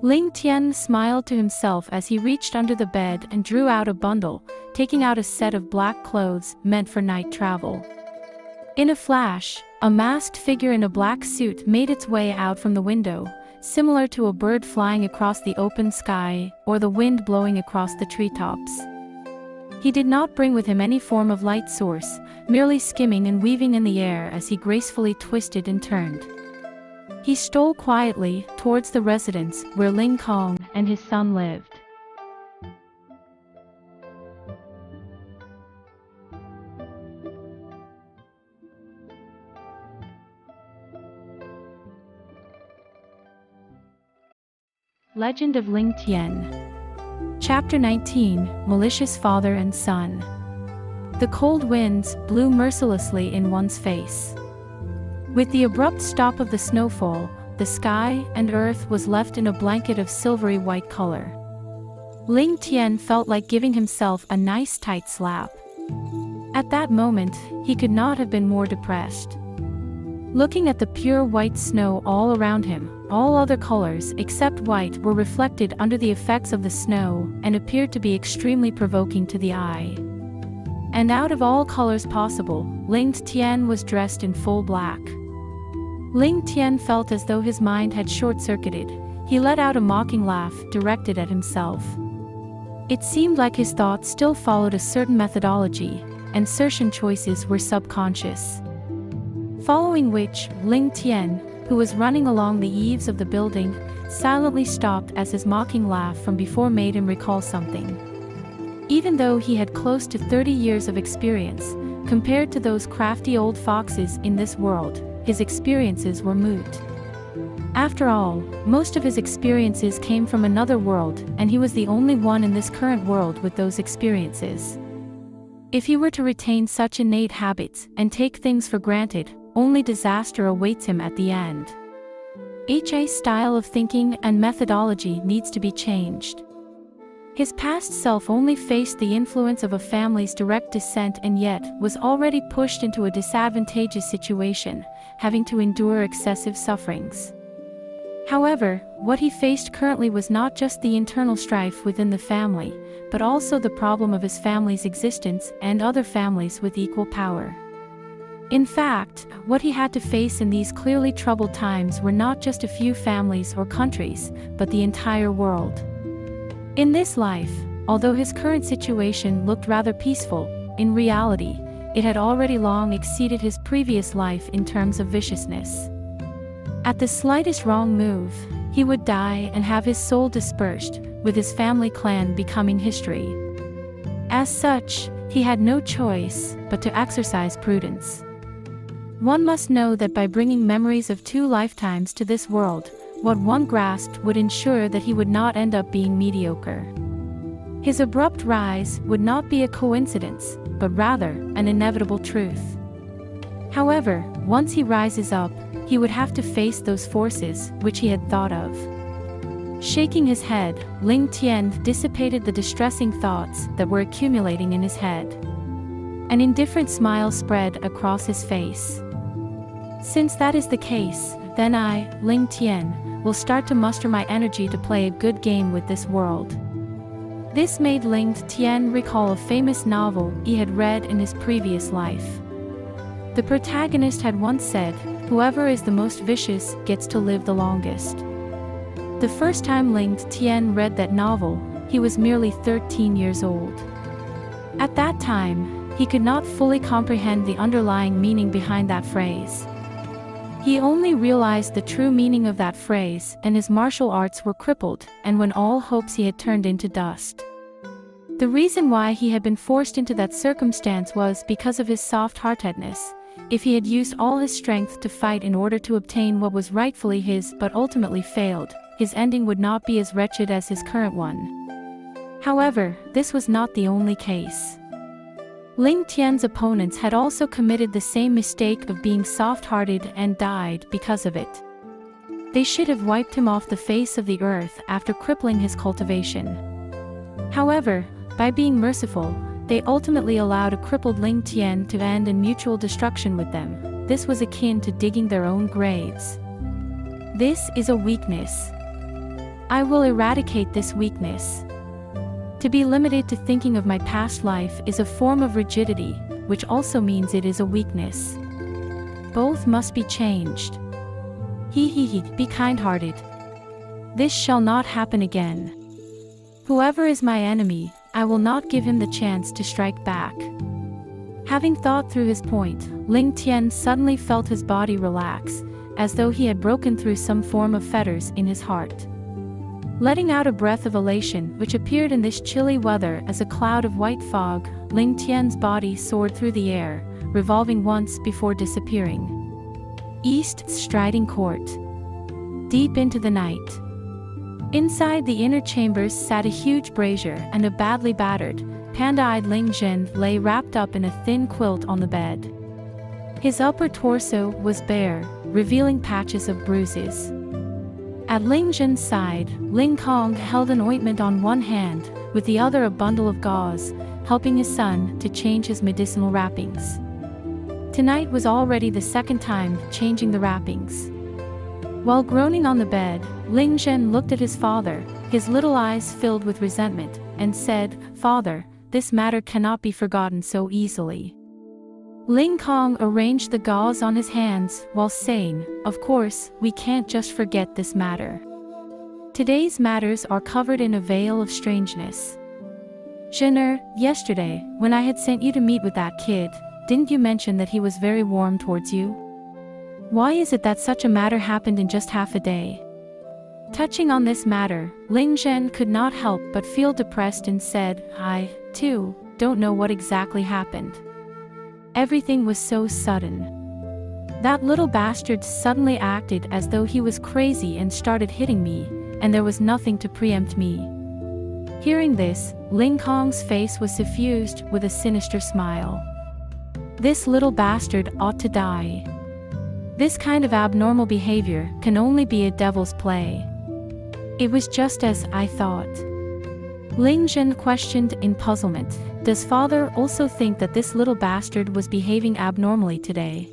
Ling Tian smiled to himself as he reached under the bed and drew out a bundle, taking out a set of black clothes meant for night travel. In a flash, a masked figure in a black suit made its way out from the window, similar to a bird flying across the open sky or the wind blowing across the treetops. He did not bring with him any form of light source, merely skimming and weaving in the air as he gracefully twisted and turned. He stole quietly towards the residence where Ling Kong and his son lived. Legend of Ling Tian. Chapter 19, Malicious Father and Son. The cold winds blew mercilessly in one's face. With the abrupt stop of the snowfall, the sky and earth was left in a blanket of silvery white color. Ling Tian felt like giving himself a nice tight slap. At that moment, he could not have been more depressed. Looking at the pure white snow all around him, all other colors except white were reflected under the effects of the snow and appeared to be extremely provoking to the eye. And out of all colors possible, Ling Tian was dressed in full black. Ling Tian felt as though his mind had short-circuited. He let out a mocking laugh directed at himself. It seemed like his thoughts still followed a certain methodology, and certain choices were subconscious. Following which, Ling Tian, who was running along the eaves of the building, silently stopped as his mocking laugh from before made him recall something. Even though he had close to 30 years of experience, compared to those crafty old foxes in this world, his experiences were moot. After all, most of his experiences came from another world, and he was the only one in this current world with those experiences. If he were to retain such innate habits and take things for granted, only disaster awaits him at the end. His style of thinking and methodology needs to be changed. His past self only faced the influence of a family's direct descent and yet was already pushed into a disadvantageous situation, having to endure excessive sufferings. However, what he faced currently was not just the internal strife within the family, but also the problem of his family's existence and other families with equal power. In fact, what he had to face in these clearly troubled times were not just a few families or countries, but the entire world. In this life, although his current situation looked rather peaceful, in reality, it had already long exceeded his previous life in terms of viciousness. At the slightest wrong move, he would die and have his soul dispersed, with his family clan becoming history. As such, he had no choice but to exercise prudence. One must know that by bringing memories of 2 lifetimes to this world, what one grasped would ensure that he would not end up being mediocre. His abrupt rise would not be a coincidence, but rather an inevitable truth. However, once he rises up, he would have to face those forces which he had thought of. Shaking his head, Ling Tian dissipated the distressing thoughts that were accumulating in his head. An indifferent smile spread across his face. Since that is the case, then I, Ling Tian, will start to muster my energy to play a good game with this world. This made Ling Tian recall a famous novel he had read in his previous life. The protagonist had once said, "Whoever is the most vicious gets to live the longest." The first time Ling Tian read that novel, he was merely 13 years old. At that time, he could not fully comprehend the underlying meaning behind that phrase. He only realized the true meaning of that phrase, and his martial arts were crippled, and when all hopes he had turned into dust. The reason why he had been forced into that circumstance was because of his soft-heartedness. If he had used all his strength to fight in order to obtain what was rightfully his but ultimately failed, his ending would not be as wretched as his current one. However, this was not the only case. Ling Tian's opponents had also committed the same mistake of being soft-hearted and died because of it. They should have wiped him off the face of the earth after crippling his cultivation. However, by being merciful, they ultimately allowed a crippled Ling Tian to end in mutual destruction with them. This was akin to digging their own graves. This is a weakness. I will eradicate this weakness. To be limited to thinking of my past life is a form of rigidity, which also means it is a weakness. Both must be changed. Be kind-hearted. This shall not happen again. Whoever is my enemy, I will not give him the chance to strike back. Having thought through his point, Ling Tian suddenly felt his body relax, as though he had broken through some form of fetters in his heart. Letting out a breath of elation which appeared in this chilly weather as a cloud of white fog, Ling Tian's body soared through the air, revolving once before disappearing. East Striding Court. Deep into the night. Inside the inner chambers sat a huge brazier, and a badly battered, panda-eyed Ling Zhen lay wrapped up in a thin quilt on the bed. His upper torso was bare, revealing patches of bruises. At Ling Zhen's side, Ling Kong held an ointment on one hand, with the other a bundle of gauze, helping his son to change his medicinal wrappings. Tonight was already the second time changing the wrappings. While groaning on the bed, Ling Zhen looked at his father, his little eyes filled with resentment, and said, "Father, this matter cannot be forgotten so easily." Ling Kong arranged the gauze on his hands while saying, "Of course, we can't just forget this matter. Today's matters are covered in a veil of strangeness. Zhener, yesterday, when I had sent you to meet with that kid, didn't you mention that he was very warm towards you? Why is it that such a matter happened in just half a day?" Touching on this matter, Ling Zhen could not help but feel depressed and said, "I, too, don't know what exactly happened. Everything was so sudden. That little bastard suddenly acted as though he was crazy and started hitting me, and there was nothing to preempt me. Hearing this, Ling Kong's face was suffused with a sinister smile. This little bastard ought to die. This kind of abnormal behavior can only be a devil's play. It was just as I thought. Ling Zhen questioned in puzzlement. Does father also think that this little bastard was behaving abnormally today?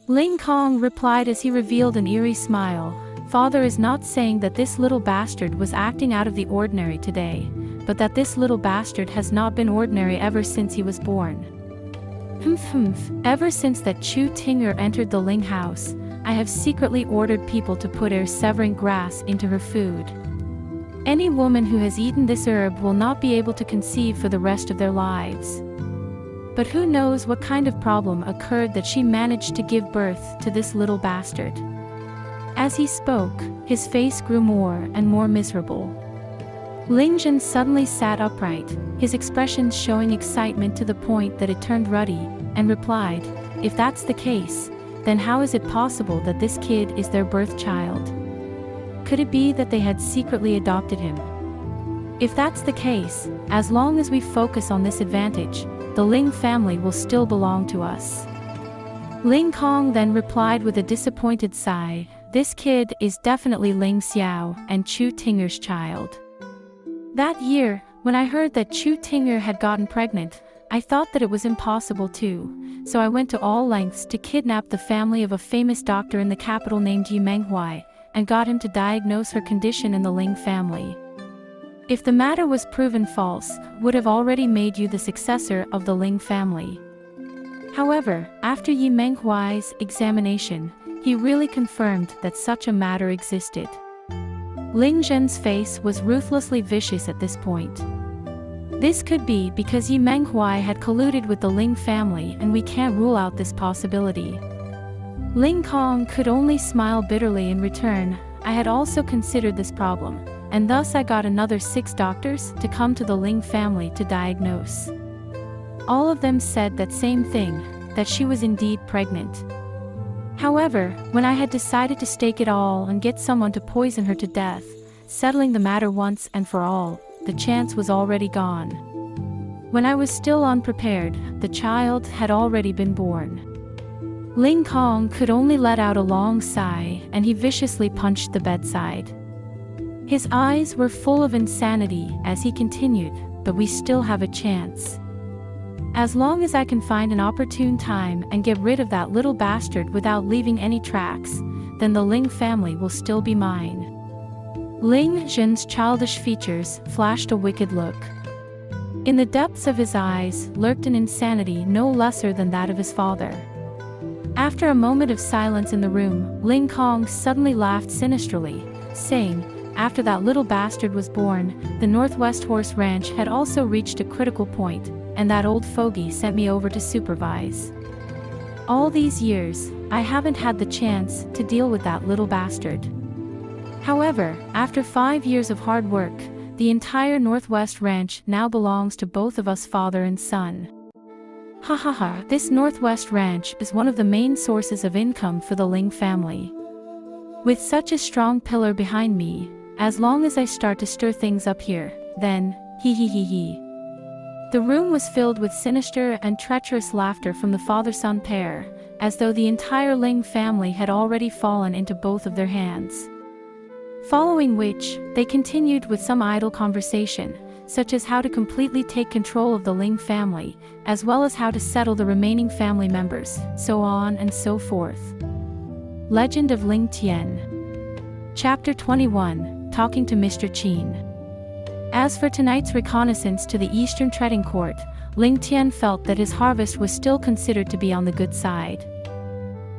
Ling Kong replied as he revealed an eerie smile. Father is not saying that this little bastard was acting out of the ordinary today, but that this little bastard has not been ordinary ever since he was born. Ever since that Chu Tinger entered the Ling house, I have secretly ordered people to put severing grass into her food. Any woman who has eaten this herb will not be able to conceive for the rest of their lives. But who knows what kind of problem occurred that she managed to give birth to this little bastard. As he spoke, his face grew more and more miserable. Ling Zhen suddenly sat upright, his expression showing excitement to the point that it turned ruddy, and replied, if that's the case, then how is it possible that this kid is their birth child? Could it be that they had secretly adopted him? If that's the case, as long as we focus on this advantage, the Ling family will still belong to us. Ling Kong then replied with a disappointed sigh, this kid is definitely Ling Xiao and Chu Tinger's child. That year, when I heard that Chu Tinger had gotten pregnant, I thought that it was impossible too, so I went to all lengths to kidnap the family of a famous doctor in the capital named Yi Menghuai, and got him to diagnose her condition in the Ling family. If the matter was proven false, would have already made you the successor of the Ling family. However, after Yi Menghuai's examination, he really confirmed that such a matter existed. Ling Zhen's face was ruthlessly vicious at this point. This could be because Yi Menghuai had colluded with the Ling family, and we can't rule out this possibility. Ling Kong could only smile bitterly in return. I had also considered this problem, and thus I got another 6 doctors to come to the Ling family to diagnose. All of them said that same thing, that she was indeed pregnant. However, when I had decided to stake it all and get someone to poison her to death, settling the matter once and for all, the chance was already gone. When I was still unprepared, the child had already been born. Ling Kong could only let out a long sigh, and he viciously punched the bedside. His eyes were full of insanity as he continued, but we still have a chance. As long as I can find an opportune time and get rid of that little bastard without leaving any tracks, then the Ling family will still be mine. Ling Zhen's childish features flashed a wicked look. In the depths of his eyes lurked an insanity no lesser than that of his father. After a moment of silence in the room, Ling Kong suddenly laughed sinisterly, saying, after that little bastard was born, the Northwest Horse Ranch had also reached a critical point, and that old fogey sent me over to supervise. All these years, I haven't had the chance to deal with that little bastard. However, after 5 years of hard work, the entire Northwest Ranch now belongs to both of us, father and son. This Northwest Ranch is one of the main sources of income for the Ling family. With such a strong pillar behind me, as long as I start to stir things up here, then, The room was filled with sinister and treacherous laughter from the father-son pair, as though the entire Ling family had already fallen into both of their hands. Following which, they continued with some idle conversation, such as how to completely take control of the Ling family, as well as how to settle the remaining family members, so on and so forth. Legend of Ling Tian. Chapter 21, Talking to Mr. Qin. As for tonight's reconnaissance to the Eastern Trading Court, Ling Tian felt that his harvest was still considered to be on the good side.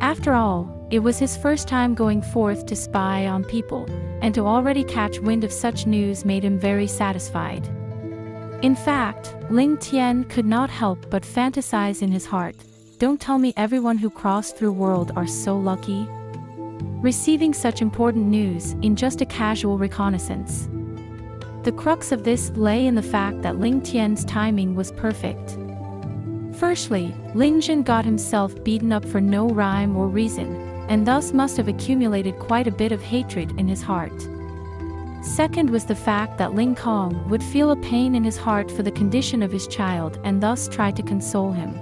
After all, it was his first time going forth to spy on people, and to already catch wind of such news made him very satisfied. In fact, Ling Tian could not help but fantasize in his heart, don't tell me everyone who crossed through world are so lucky, receiving such important news in just a casual reconnaissance. The crux of this lay in the fact that Ling Tian's timing was perfect. Firstly, Ling Tian got himself beaten up for no rhyme or reason, and thus must have accumulated quite a bit of hatred in his heart. Second was the fact that Ling Kong would feel a pain in his heart for the condition of his child and thus try to console him.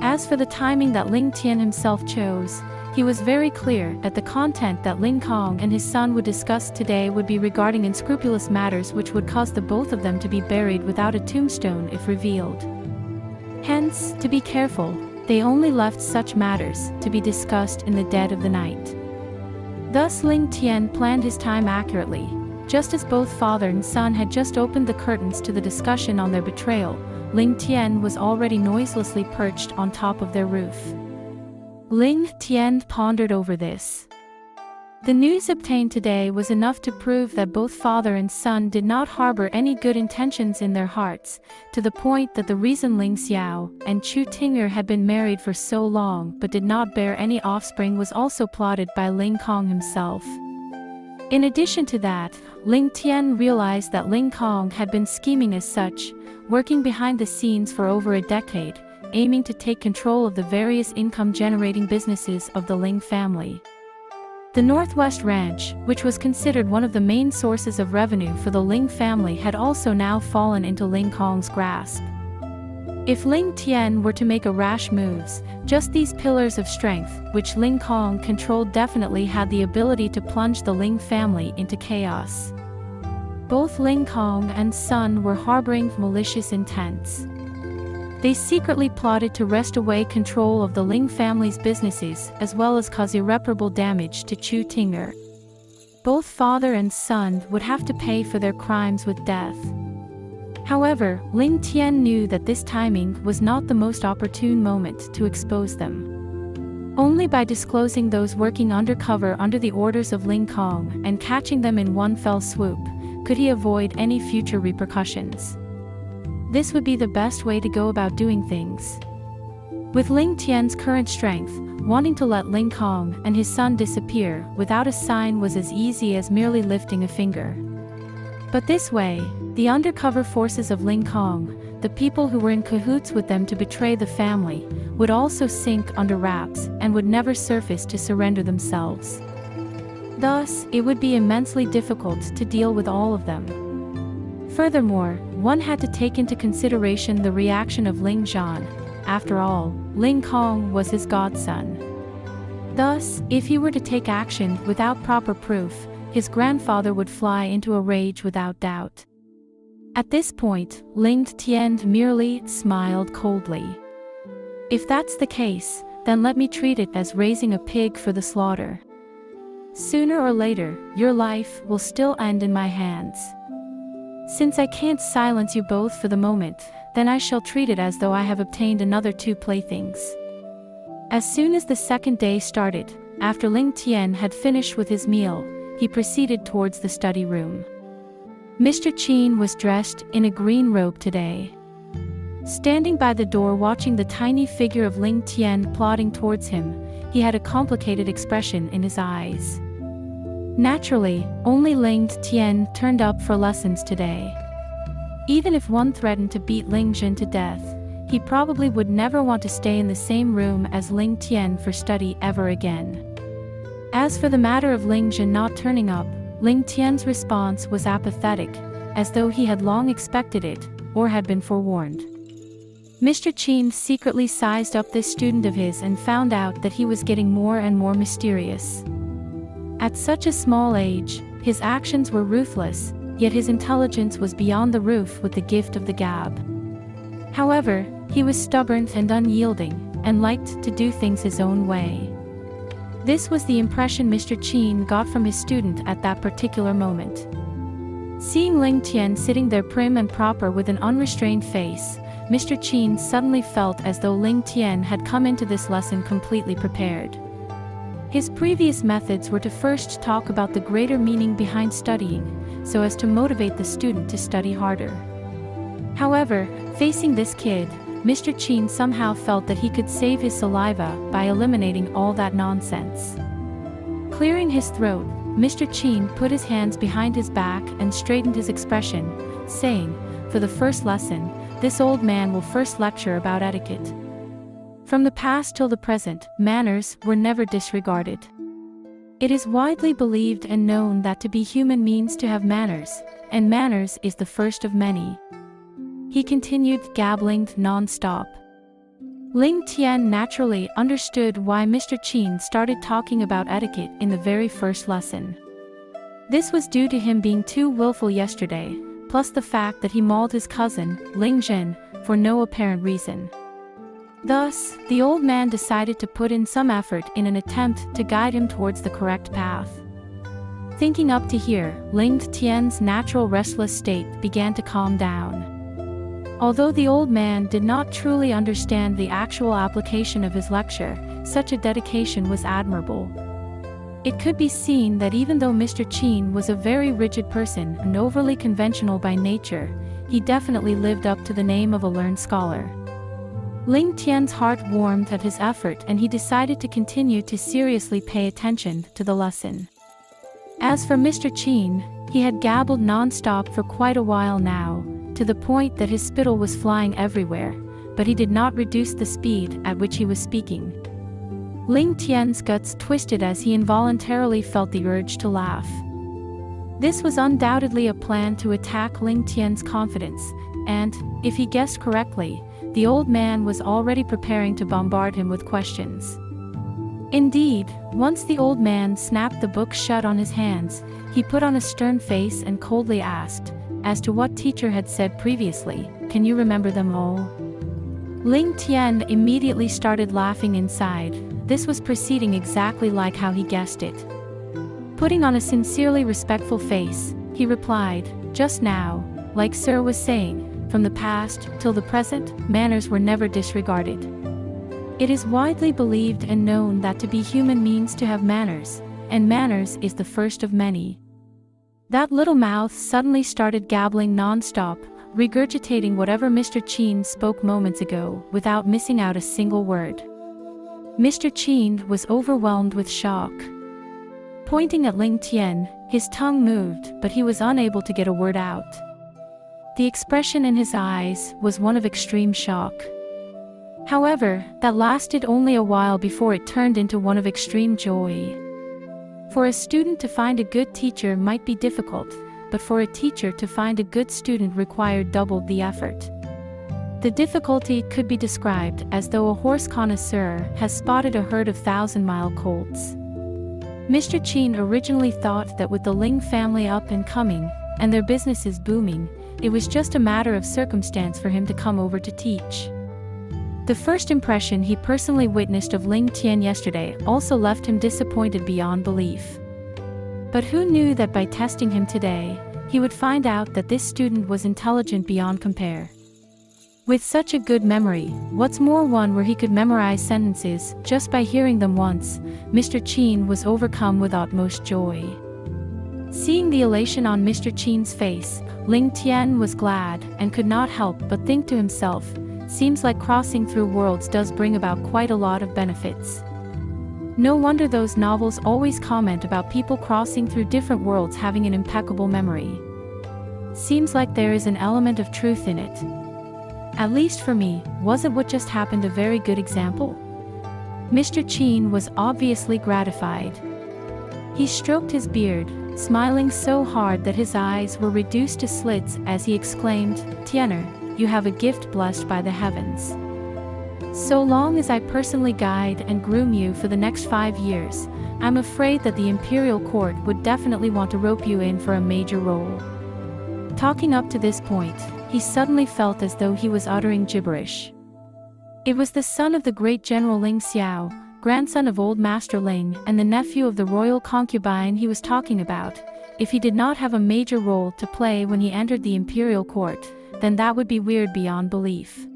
As for the timing that Ling Tian himself chose, he was very clear that the content that Ling Kong and his son would discuss today would be regarding unscrupulous matters which would cause the both of them to be buried without a tombstone if revealed. Hence, to be careful, they only left such matters to be discussed in the dead of the night. Thus Ling Tian planned his time accurately. Just as both father and son had just opened the curtains to the discussion on their betrayal, Ling Tian was already noiselessly perched on top of their roof. Ling Tian pondered over this. The news obtained today was enough to prove that both father and son did not harbor any good intentions in their hearts, to the point that the reason Ling Xiao and Chu Ting'er had been married for so long but did not bear any offspring was also plotted by Ling Kong himself. In addition to that, Ling Tian realized that Ling Kong had been scheming as such, working behind the scenes for over a decade, aiming to take control of the various income-generating businesses of the Ling family. The Northwest Ranch, which was considered one of the main sources of revenue for the Ling family, had also now fallen into Ling Kong's grasp. If Ling Tian were to make a rash moves, just these pillars of strength, which Ling Kong controlled, definitely had the ability to plunge the Ling family into chaos. Both Ling Kong and son were harboring malicious intents. They secretly plotted to wrest away control of the Ling family's businesses as well as cause irreparable damage to Chu Ting'er. Both father and son would have to pay for their crimes with death. However, Ling Tian knew that this timing was not the most opportune moment to expose them. Only by disclosing those working undercover under the orders of Ling Kong and catching them in one fell swoop, could he avoid any future repercussions. This would be the best way to go about doing things. With Ling Tian's current strength, wanting to let Ling Kong and his son disappear without a sign was as easy as merely lifting a finger. But this way, the undercover forces of Ling Kong, the people who were in cahoots with them to betray the family, would also sink under wraps and would never surface to surrender themselves. Thus, it would be immensely difficult to deal with all of them. Furthermore, one had to take into consideration the reaction of Ling Zhan. After all, Ling Kong was his godson. Thus, if he were to take action without proper proof, his grandfather would fly into a rage without doubt. At this point, Ling Tian merely smiled coldly. If that's the case, then let me treat it as raising a pig for the slaughter. Sooner or later, your life will still end in my hands. Since I can't silence you both for the moment, then I shall treat it as though I have obtained another 2 playthings. As soon as the second day started, after Ling Tian had finished with his meal, he proceeded towards the study room. Mr. Qin was dressed in a green robe today. Standing by the door watching the tiny figure of Ling Tian plodding towards him, he had a complicated expression in his eyes. Naturally, only Ling Tian turned up for lessons today. Even if one threatened to beat Ling Zhan to death, he probably would never want to stay in the same room as Ling Tian for study ever again. As for the matter of Ling Zhan not turning up, Ling Tian's response was apathetic, as though he had long expected it, or had been forewarned. Mr. Qin secretly sized up this student of his and found out that he was getting more and more mysterious. At such a small age, his actions were ruthless, yet his intelligence was beyond the roof with the gift of the gab. However, he was stubborn and unyielding, and liked to do things his own way. This was the impression Mr. Qin got from his student at that particular moment. Seeing Ling Tian sitting there prim and proper with an unrestrained face, Mr. Qin suddenly felt as though Ling Tian had come into this lesson completely prepared. His previous methods were to first talk about the greater meaning behind studying, so as to motivate the student to study harder. However, facing this kid, Mr. Qin somehow felt that he could save his saliva by eliminating all that nonsense. Clearing his throat, Mr. Qin put his hands behind his back and straightened his expression, saying, "For the first lesson, this old man will first lecture about etiquette. From the past till the present, manners were never disregarded. It is widely believed and known that to be human means to have manners, and manners is the first of many. He continued gabbling non-stop. Ling Tian naturally understood why Mr. Qin started talking about etiquette in the very first lesson. This was due to him being too willful yesterday, plus the fact that he mauled his cousin, Ling Zhen, for no apparent reason. Thus, the old man decided to put in some effort in an attempt to guide him towards the correct path. Thinking up to here, Ling Tian's natural restless state began to calm down. Although the old man did not truly understand the actual application of his lecture, such a dedication was admirable. It could be seen that even though Mr. Qin was a very rigid person and overly conventional by nature, he definitely lived up to the name of a learned scholar. Ling Tian's heart warmed at his effort and he decided to continue to seriously pay attention to the lesson. As for Mr. Qin, he had gabbled non-stop for quite a while now, to the point that his spittle was flying everywhere, but he did not reduce the speed at which he was speaking. Ling Tian's guts twisted as he involuntarily felt the urge to laugh. This was undoubtedly a plan to attack Ling Tian's confidence, and, if he guessed correctly, the old man was already preparing to bombard him with questions. Indeed, once the old man snapped the book shut on his hands, he put on a stern face and coldly asked, as to what teacher had said previously, "Can you remember them all?" Ling Tian immediately started laughing inside. This was proceeding exactly like how he guessed it. Putting on a sincerely respectful face, he replied, "Just now, like Sir was saying, from the past till the present, manners were never disregarded. It is widely believed and known that to be human means to have manners, and manners is the first of many." That little mouth suddenly started gabbling non-stop, regurgitating whatever Mr. Qin spoke moments ago, without missing out a single word. Mr. Qin was overwhelmed with shock. Pointing at Ling Tian, his tongue moved, but he was unable to get a word out. The expression in his eyes was one of extreme shock. However, that lasted only a while before it turned into one of extreme joy. For a student to find a good teacher might be difficult, but for a teacher to find a good student required double the effort. The difficulty could be described as though a horse connoisseur has spotted a herd of 1,000-mile colts. Mr. Qin originally thought that with the Ling family up and coming, and their businesses booming, it was just a matter of circumstance for him to come over to teach. The first impression he personally witnessed of Ling Tian yesterday also left him disappointed beyond belief. But who knew that by testing him today, he would find out that this student was intelligent beyond compare. With such a good memory, what's more one where he could memorize sentences just by hearing them once, Mr. Qin was overcome with utmost joy. Seeing the elation on Mr. Qin's face, Ling Tian was glad and could not help but think to himself, "Seems like crossing through worlds does bring about quite a lot of benefits." No wonder those novels always comment about people crossing through different worlds having an impeccable memory. Seems like there is an element of truth in it. At least for me, wasn't what just happened a very good example? Mr. Qin was obviously gratified. He stroked his beard, smiling so hard that his eyes were reduced to slits as he exclaimed, "Tianer, you have a gift blessed by the heavens. So long as I personally guide and groom you for the next 5 years, I'm afraid that the imperial court would definitely want to rope you in for a major role." Talking up to this point, he suddenly felt as though he was uttering gibberish. It was the son of the great General Ling Xiao, grandson of old Master Ling and the nephew of the royal concubine he was talking about. If he did not have a major role to play when he entered the imperial court, then that would be weird beyond belief.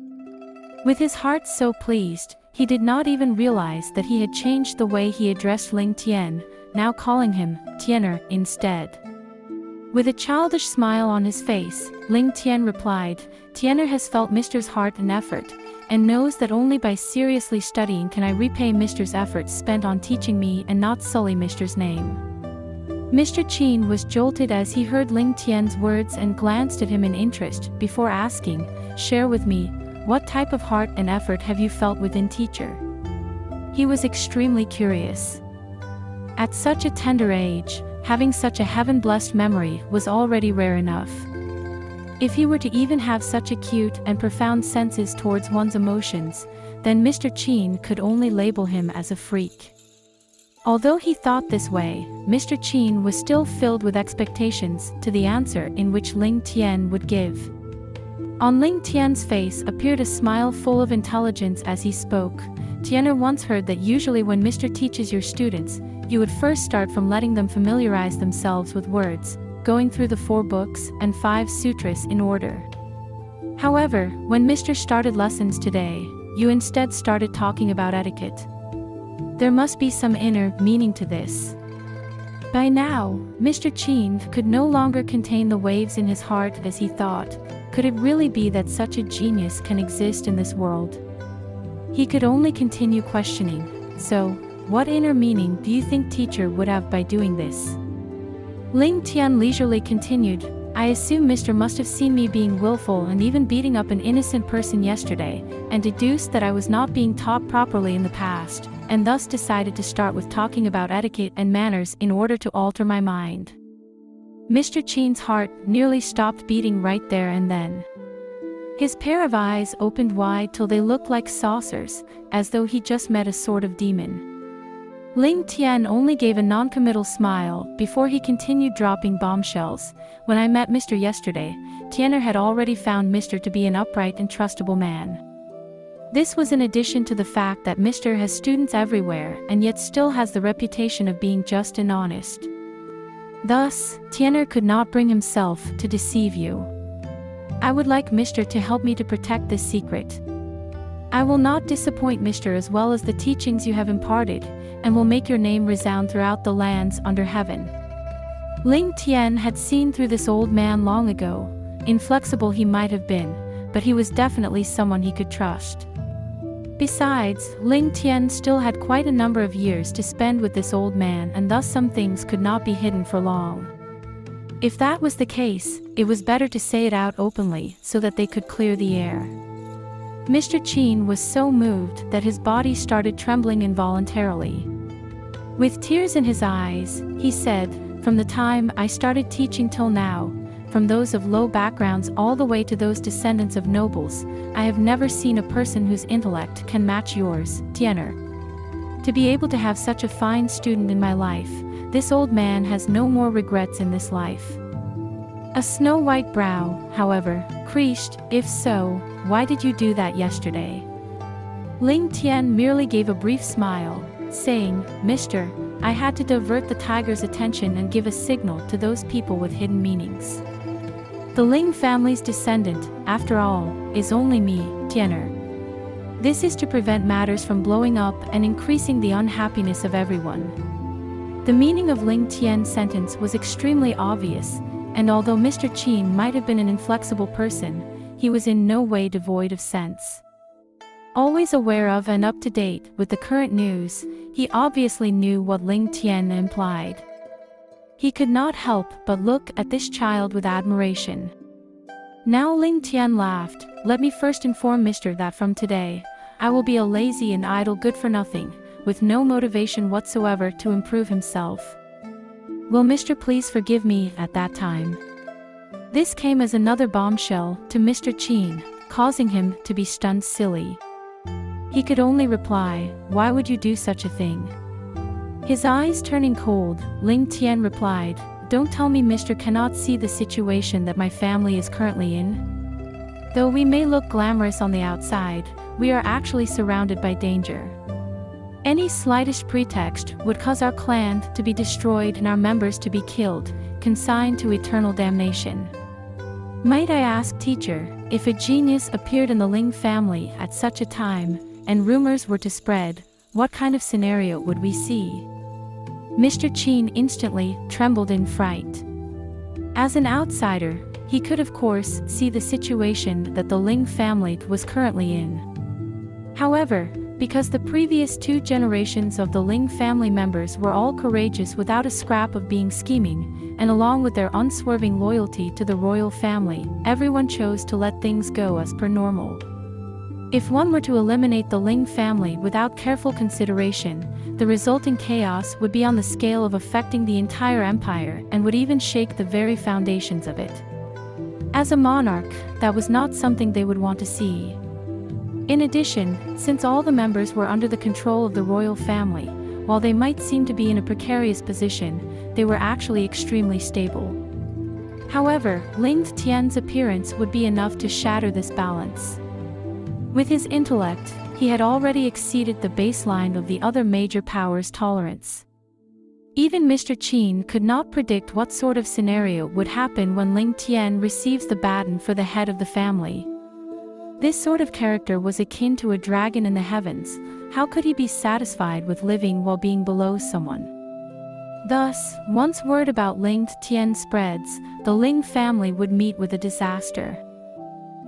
With his heart so pleased, he did not even realize that he had changed the way he addressed Ling Tian, now calling him Tianer instead. With a childish smile on his face, Ling Tian replied, "Tianer has felt Mister's heart and effort, and knows that only by seriously studying can I repay Mister's efforts spent on teaching me and not sully Mister's name." Mr. Qin was jolted as he heard Ling Tian's words and glanced at him in interest before asking, "Share with me, what type of heart and effort have you felt within teacher?" He was extremely curious. At such a tender age, having such a heaven-blessed memory was already rare enough. If he were to even have such acute and profound senses towards one's emotions, then Mr. Qin could only label him as a freak. Although he thought this way, Mr. Qin was still filled with expectations to the answer in which Ling Tian would give. On Ling Tian's face appeared a smile full of intelligence as he spoke. Tianer once heard that usually when Mr. teaches your students, you would first start from letting them familiarize themselves with words, going through the 4 books and 5 sutras in order. However, when Mr. started lessons today, you instead started talking about etiquette. There must be some inner meaning to this. By now, Mr. Qin could no longer contain the waves in his heart as he thought, could it really be that such a genius can exist in this world? He could only continue questioning, so, what inner meaning do you think teacher would have by doing this? Ling Tian leisurely continued, I assume Mr. must have seen me being willful and even beating up an innocent person yesterday, and deduced that I was not being taught properly in the past, and thus decided to start with talking about etiquette and manners in order to alter my mind. Mr. Qin's heart nearly stopped beating right there and then. His pair of eyes opened wide till they looked like saucers, as though he just met a sort of demon. Ling Tian only gave a non-committal smile before he continued dropping bombshells. When I met Mr. yesterday, Tianer had already found Mr. to be an upright and trustable man. This was in addition to the fact that Mr. has students everywhere and yet still has the reputation of being just and honest. Thus, Tianer could not bring himself to deceive you. I would like Mr. to help me to protect this secret. I will not disappoint Mr. as well as the teachings you have imparted, and will make your name resound throughout the lands under heaven. Ling Tian had seen through this old man long ago. Inflexible he might have been, but he was definitely someone he could trust. Besides, Ling Tian still had quite a number of years to spend with this old man, and thus some things could not be hidden for long. If that was the case, it was better to say it out openly so that they could clear the air. Mr. Qin was so moved that his body started trembling involuntarily. With tears in his eyes, he said, "From the time I started teaching till now, from those of low backgrounds all the way to those descendants of nobles, I have never seen a person whose intellect can match yours, Tianer. To be able to have such a fine student in my life, this old man has no more regrets in this life." A snow-white brow, however, creased. "If so, why did you do that yesterday?" Ling Tian merely gave a brief smile, saying, "Mister, I had to divert the tiger's attention and give a signal to those people with hidden meanings. The Ling family's descendant, after all, is only me, Tianer. This is to prevent matters from blowing up and increasing the unhappiness of everyone." The meaning of Ling Tian's sentence was extremely obvious, and although Mr. Qin might have been an inflexible person, he was in no way devoid of sense. Always aware of and up to date with the current news, he obviously knew what Ling Tian implied. He could not help but look at this child with admiration. Now Ling Tian laughed. "Let me first inform Mr. that from today, I will be a lazy and idle good-for-nothing, with no motivation whatsoever to improve himself. Will Mr. please forgive me at that time?" This came as another bombshell to Mr. Qin, causing him to be stunned silly. He could only reply, "Why would you do such a thing?" His eyes turning cold, Ling Tian replied, "Don't tell me Mr. cannot see the situation that my family is currently in? Though we may look glamorous on the outside, we are actually surrounded by danger. Any slightest pretext would cause our clan to be destroyed and our members to be killed, consigned to eternal damnation. Might I ask, teacher, if a genius appeared in the Ling family at such a time, and rumors were to spread, what kind of scenario would we see?" Mr. Qin instantly trembled in fright. As an outsider, he could of course see the situation that the Ling family was currently in. However, Because the previous 2 generations of the Ling family members were all courageous without a scrap of being scheming, and along with their unswerving loyalty to the royal family, everyone chose to let things go as per normal. If one were to eliminate the Ling family without careful consideration, the resulting chaos would be on the scale of affecting the entire empire and would even shake the very foundations of it. As a monarch, that was not something they would want to see. In addition, since all the members were under the control of the royal family, while they might seem to be in a precarious position, they were actually extremely stable. However, Ling Tian's appearance would be enough to shatter this balance. With his intellect, he had already exceeded the baseline of the other major powers' tolerance. Even Mr. Qin could not predict what sort of scenario would happen when Ling Tian receives the baton for the head of the family. This sort of character was akin to a dragon in the heavens. How could he be satisfied with living while being below someone? Thus, once word about Ling Tian spreads, the Ling family would meet with a disaster.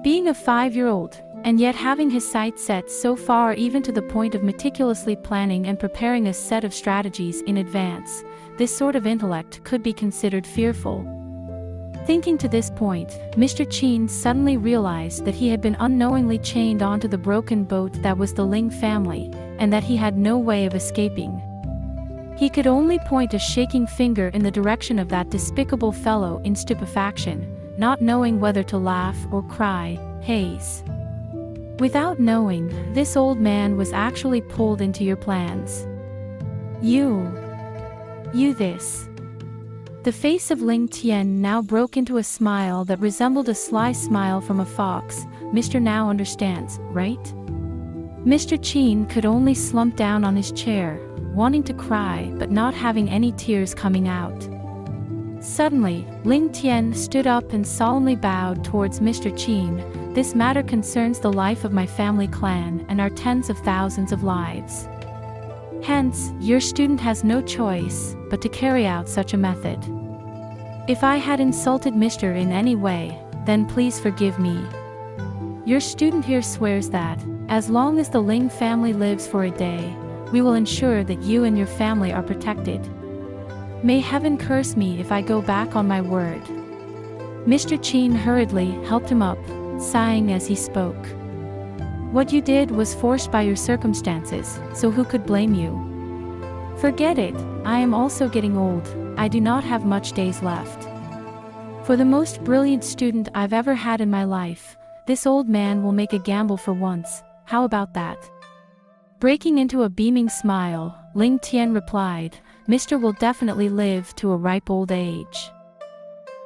Being a 5-year-old, and yet having his sights set so far even to the point of meticulously planning and preparing a set of strategies in advance, this sort of intellect could be considered fearful. Thinking to this point, Mr. Qin suddenly realized that he had been unknowingly chained onto the broken boat that was the Ling family, and that he had no way of escaping. He could only point a shaking finger in the direction of that despicable fellow in stupefaction, not knowing whether to laugh or cry, "Haze." Without knowing, this old man was actually pulled into your plans. You this. The face of Ling Tian now broke into a smile that resembled a sly smile from a fox. "Mr. Now understands, right?" Mr. Qin could only slump down on his chair, wanting to cry but not having any tears coming out. Suddenly, Ling Tian stood up and solemnly bowed towards Mr. Qin. "This matter concerns the life of my family clan and our tens of thousands of lives. Hence, your student has no choice but to carry out such a method. If I had insulted Mr. in any way, then please forgive me. Your student here swears that, as long as the Ling family lives for a day, we will ensure that you and your family are protected. May heaven curse me if I go back on my word." Mr. Qin hurriedly helped him up, sighing as he spoke. "What you did was forced by your circumstances, so who could blame you? Forget it, I am also getting old, I do not have much days left. For the most brilliant student I've ever had in my life, this old man will make a gamble for once, how about that?" Breaking into a beaming smile, Ling Tian replied, "Mr. will definitely live to a ripe old age."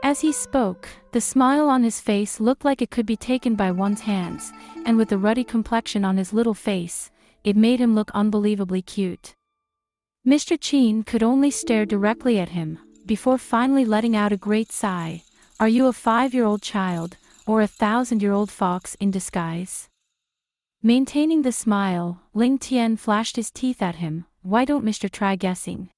As he spoke, the smile on his face looked like it could be taken by one's hands, and with the ruddy complexion on his little face, it made him look unbelievably cute. Mr. Qin could only stare directly at him, before finally letting out a great sigh. "Are you a 5-year-old child, or a 1,000-year-old fox in disguise?" Maintaining the smile, Ling Tian flashed his teeth at him. "Why don't Mr. try guessing?"